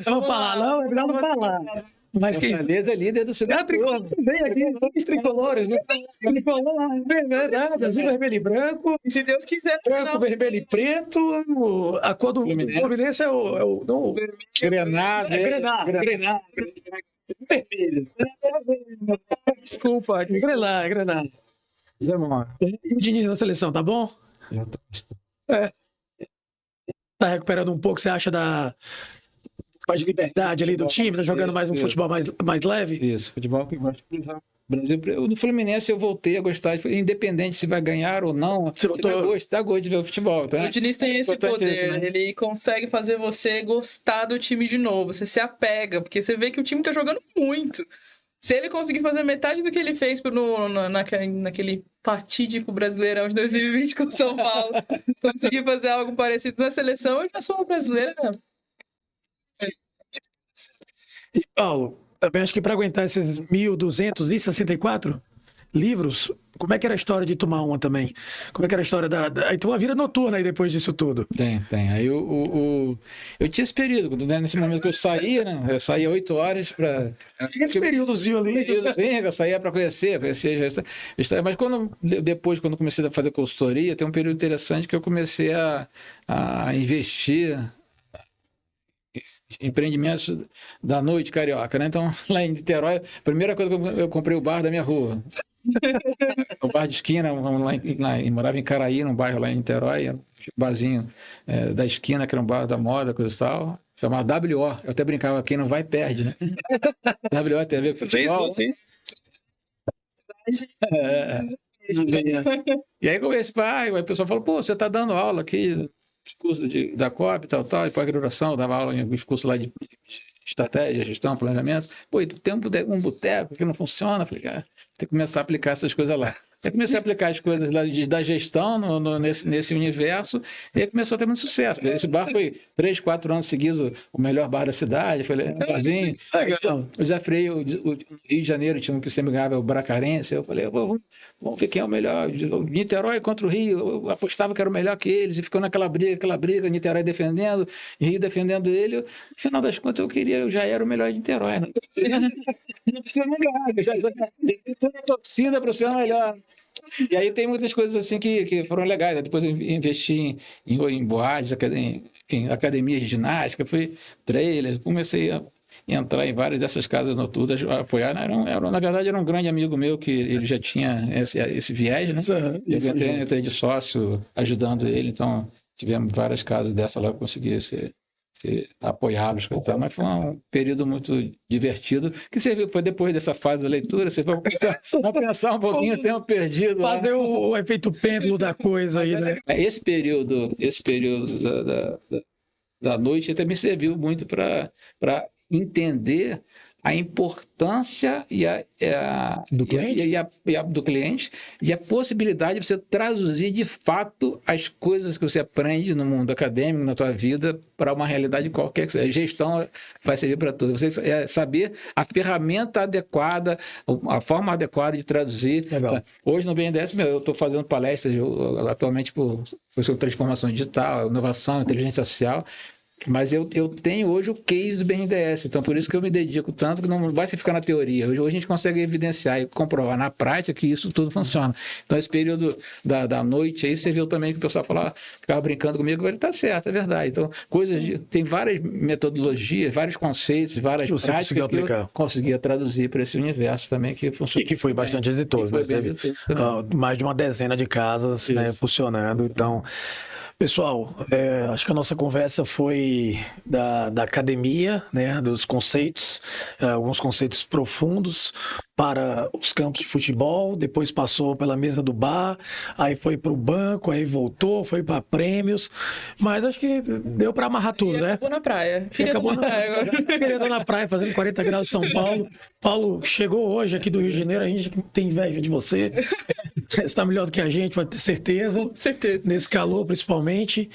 Não vou falar não, é melhor não falar. Mas quem Fortaleza é líder do segundo tricolor vem aqui, os tricolores, né? Tricolor, é verdade, azul, vermelho e branco. E se Deus quiser, branco, vermelho e preto. A cor do Fluminense é o Grenado. Grenado. Vermelho. Desculpa, Grenado. E o Diniz na seleção, tá bom? Eu tô... Tá recuperando um pouco, você acha mais de liberdade ali do time, tá jogando mais um futebol mais leve? Isso, futebol que gosta de Brasil. No Fluminense eu voltei a gostar, independente se vai ganhar ou não, você dá gosto de ver o futebol. Então, o Diniz tem esse poder, isso, né? Ele consegue fazer você gostar do time de novo, você se apega, porque você vê que o time tá jogando muito. Se ele conseguir fazer metade do que ele fez naquele fatídico Brasileirão de 2020 com o São Paulo, conseguir fazer algo parecido na seleção, eu já sou uma brasileira, né? E, Paulo, também acho que para aguentar esses 1.264 livros, Como é que era a história de tomar uma também? Como é que era a história Aí tem uma vida noturna aí depois disso tudo. Tem. Aí eu tinha esse período, né? Nesse momento que eu saía, né? Eu saía 8 horas para. Esse períodozinho ali. Eu saía para conhecer. Mas depois, quando comecei a fazer consultoria, tem um período interessante que eu comecei a investir em empreendimentos da noite carioca, né? Então, lá em Niterói, a primeira coisa que eu comprei o bar da minha rua. O bar de esquina, morava em Caraí, num bairro lá em Niterói, um barzinho da esquina, que era um bar da moda, coisa e tal, chamado WO. Eu até brincava, quem não vai, perde, né? WO tem a ver com futebol. Sim. E aí comecei, aí o pessoal falou, pô, você está dando aula aqui, curso da COP, tal, de pós-graduação, dava aula em alguns cursos lá de estratégia, gestão, planejamento. Pô, e tem um boteco que não funciona. Falei, cara, tem que começar a aplicar essas coisas lá. Aí comecei a aplicar as coisas lá da gestão nesse universo e aí começou a ter muito sucesso. Esse bar foi 3, 4 anos seguidos o melhor bar da cidade. Foi um barzinho. O Zé Freio, o Rio de Janeiro, tinha um que sempre ganhava, o Bracarense. Eu falei, vamos ver quem é o melhor. Niterói contra o Rio. Eu apostava que era o melhor que eles e ficou naquela briga, Niterói defendendo, Rio defendendo ele. No final das contas, eu já era o melhor de Niterói. Não precisa nem ganhar, tem toda a torcida para ser o melhor. E aí tem muitas coisas assim que foram legais. Depois eu investi em boates, em academias de ginástica, fui trailer, comecei a entrar em várias dessas casas noturnas, apoiar. Na verdade, era um grande amigo meu que ele já tinha esse viés, né? Eu entrei de sócio ajudando ele, então tivemos várias casas dessa lá que eu consegui apoiá-los, mas foi um período muito divertido, que serviu, foi depois dessa fase da leitura, você vai pensar um pouquinho, o tempo perdido. Fazer o efeito pêndulo da coisa aí, né? Esse período da noite também serviu muito para entender a importância do cliente e a possibilidade de você traduzir de fato as coisas que você aprende no mundo acadêmico, na tua vida, para uma realidade qualquer que seja. A gestão vai servir para tudo. Você saber a ferramenta adequada, a forma adequada de traduzir. Legal. Hoje no BNDES, eu estou fazendo palestras atualmente sobre transformação digital, inovação, inteligência social. Mas eu tenho hoje o case do BNDES, então por isso que eu me dedico tanto, que não basta ficar na teoria. Hoje a gente consegue evidenciar e comprovar na prática que isso tudo funciona. Então esse período da noite aí, você viu também que o pessoal ficava brincando comigo, ele está certo, é verdade. Então tem várias metodologias, vários conceitos, várias práticas que eu conseguia traduzir para esse universo também que funciona. E que foi bastante exitoso, né? Teve mais de uma dezena de casas, né, funcionando, então... Pessoal, acho que a nossa conversa foi da academia, né, dos conceitos, alguns conceitos profundos para os campos de futebol, depois passou pela mesa do bar, aí foi para o banco, aí voltou, foi para prêmios, mas acho que deu para amarrar tudo, né? Acabou na praia. Acabou na praia, fazendo 40 graus em São Paulo. Paulo chegou hoje aqui do Rio de Janeiro, a gente tem inveja de você. Você está melhor do que a gente, pode ter certeza. Com certeza. Nesse calor, principalmente.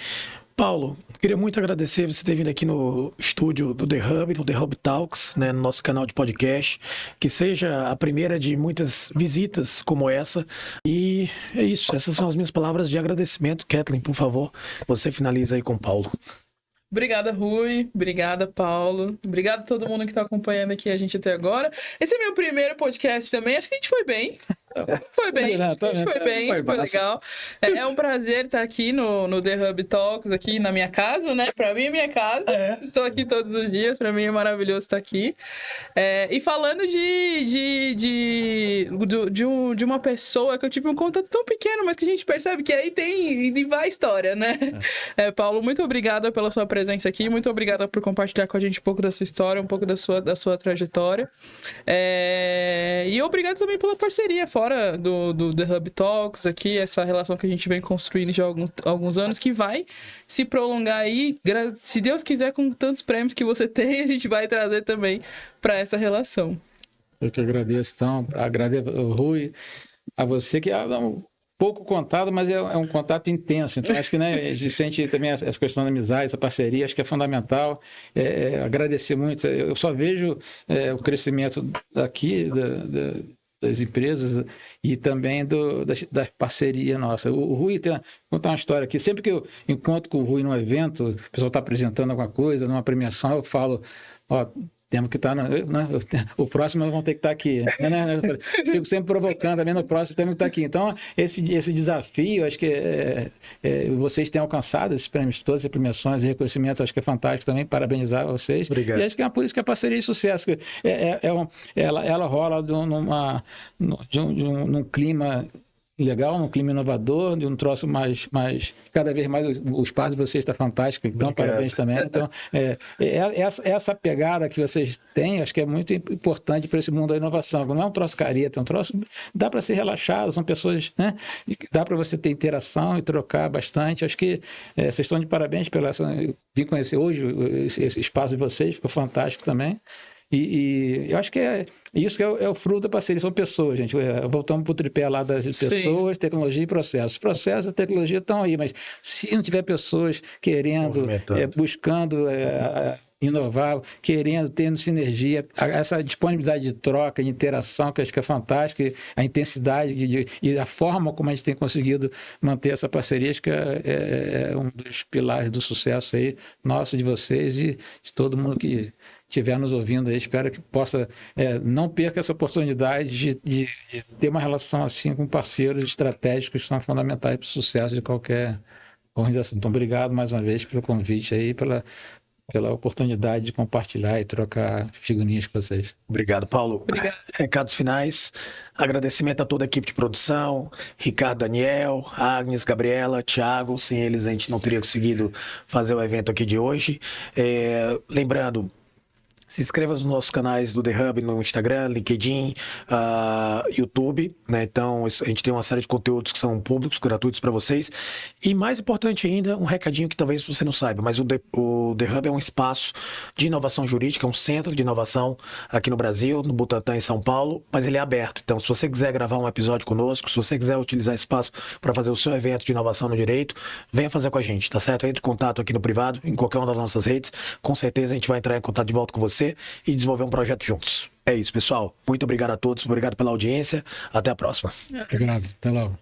Paulo, queria muito agradecer você ter vindo aqui no estúdio do The Hub, no The Hub Talks, né, no nosso canal de podcast, que seja a primeira de muitas visitas como essa. E é isso, essas são as minhas palavras de agradecimento. Kathleen, por favor, você finaliza aí com o Paulo. Obrigada, Rui. Obrigada, Paulo. Obrigada a todo mundo que está acompanhando aqui a gente até agora. Esse é meu primeiro podcast também. Acho que a gente foi bem. Foi bem, foi legal. É um prazer estar aqui no The Hub Talks, aqui na minha casa, né? Pra mim é minha casa. Estou aqui todos os dias, pra mim é maravilhoso estar aqui. E falando de uma pessoa que eu tive um contato tão pequeno, mas que a gente percebe que aí vai história, né? Paulo, muito obrigada pela sua presença aqui, muito obrigada por compartilhar com a gente um pouco da sua história, um pouco da sua trajetória. E obrigado também pela parceria fora do The Hub Talks aqui, essa relação que a gente vem construindo já há alguns anos, que vai se prolongar aí, se Deus quiser, com tantos prêmios que você tem, a gente vai trazer também para essa relação. Eu que agradeço, então, agradeço ao Rui, a você, que é um pouco contado, mas é um contato intenso, então acho que, né, a gente sente também essa questão da amizade, essa parceria, acho que é fundamental. Agradecer muito, eu só vejo o crescimento daqui, das empresas e também da parceria nossa. O Rui vou contar uma história aqui. Sempre que eu encontro com o Rui num evento, o pessoal está apresentando alguma coisa, numa premiação, eu falo, ó, temos que estar, o próximo vão ter que estar aqui. Fico sempre provocando, também no próximo temos que estar aqui. Então, esse desafio, acho que vocês têm alcançado esses prêmios, todas as premiações e reconhecimentos, acho que é fantástico também, parabenizar vocês. Obrigado. E acho que é por isso que a parceria é sucesso. Ela rola num clima legal, um clima inovador, de um troço mais cada vez mais o espaço de vocês está fantástico, então parabéns também. Então, essa pegada que vocês têm, acho que é muito importante para esse mundo da inovação. Não é um troço careta, é um troço, dá para ser relaxado, são pessoas, né? Dá para você ter interação e trocar bastante. Acho que vocês estão de parabéns pela eu vim conhecer hoje esse espaço de vocês, ficou fantástico também. E eu acho que isso que é o fruto da parceria, são pessoas, gente. Voltamos para o tripé lá das pessoas, tecnologia e processos. Processos e tecnologia estão aí, mas se não tiver pessoas querendo, buscando inovar, querendo, tendo sinergia, essa disponibilidade de troca, de interação, que acho que é fantástica, a intensidade e a forma como a gente tem conseguido manter essa parceria, acho que é um dos pilares do sucesso aí, nosso, de vocês e de todo mundo que estiver nos ouvindo aí. Espero que possa, não perca essa oportunidade de ter uma relação assim com parceiros estratégicos que são fundamentais para o sucesso de qualquer organização. Então, obrigado mais uma vez pelo convite aí, pela oportunidade de compartilhar e trocar figurinhas com vocês. Obrigado, Paulo. Obrigado. Recados finais. Agradecimento a toda a equipe de produção, Ricardo, Daniel, Agnes, Gabriela, Thiago. Sem eles a gente não teria conseguido fazer o evento aqui de hoje. Lembrando, se inscreva nos nossos canais do The Hub no Instagram, LinkedIn, YouTube, né? Então, a gente tem uma série de conteúdos que são públicos, gratuitos para vocês. E mais importante ainda, um recadinho que talvez você não saiba, mas o The Hub é um espaço de inovação jurídica, é um centro de inovação aqui no Brasil, no Butantã, em São Paulo, mas ele é aberto. Então, se você quiser gravar um episódio conosco, se você quiser utilizar espaço para fazer o seu evento de inovação no direito, venha fazer com a gente, tá certo? Entre em contato aqui no privado, em qualquer uma das nossas redes. Com certeza a gente vai entrar em contato de volta com você e desenvolver um projeto juntos. É isso, pessoal. Muito obrigado a todos, obrigado pela audiência. Até a próxima. Obrigado, até logo.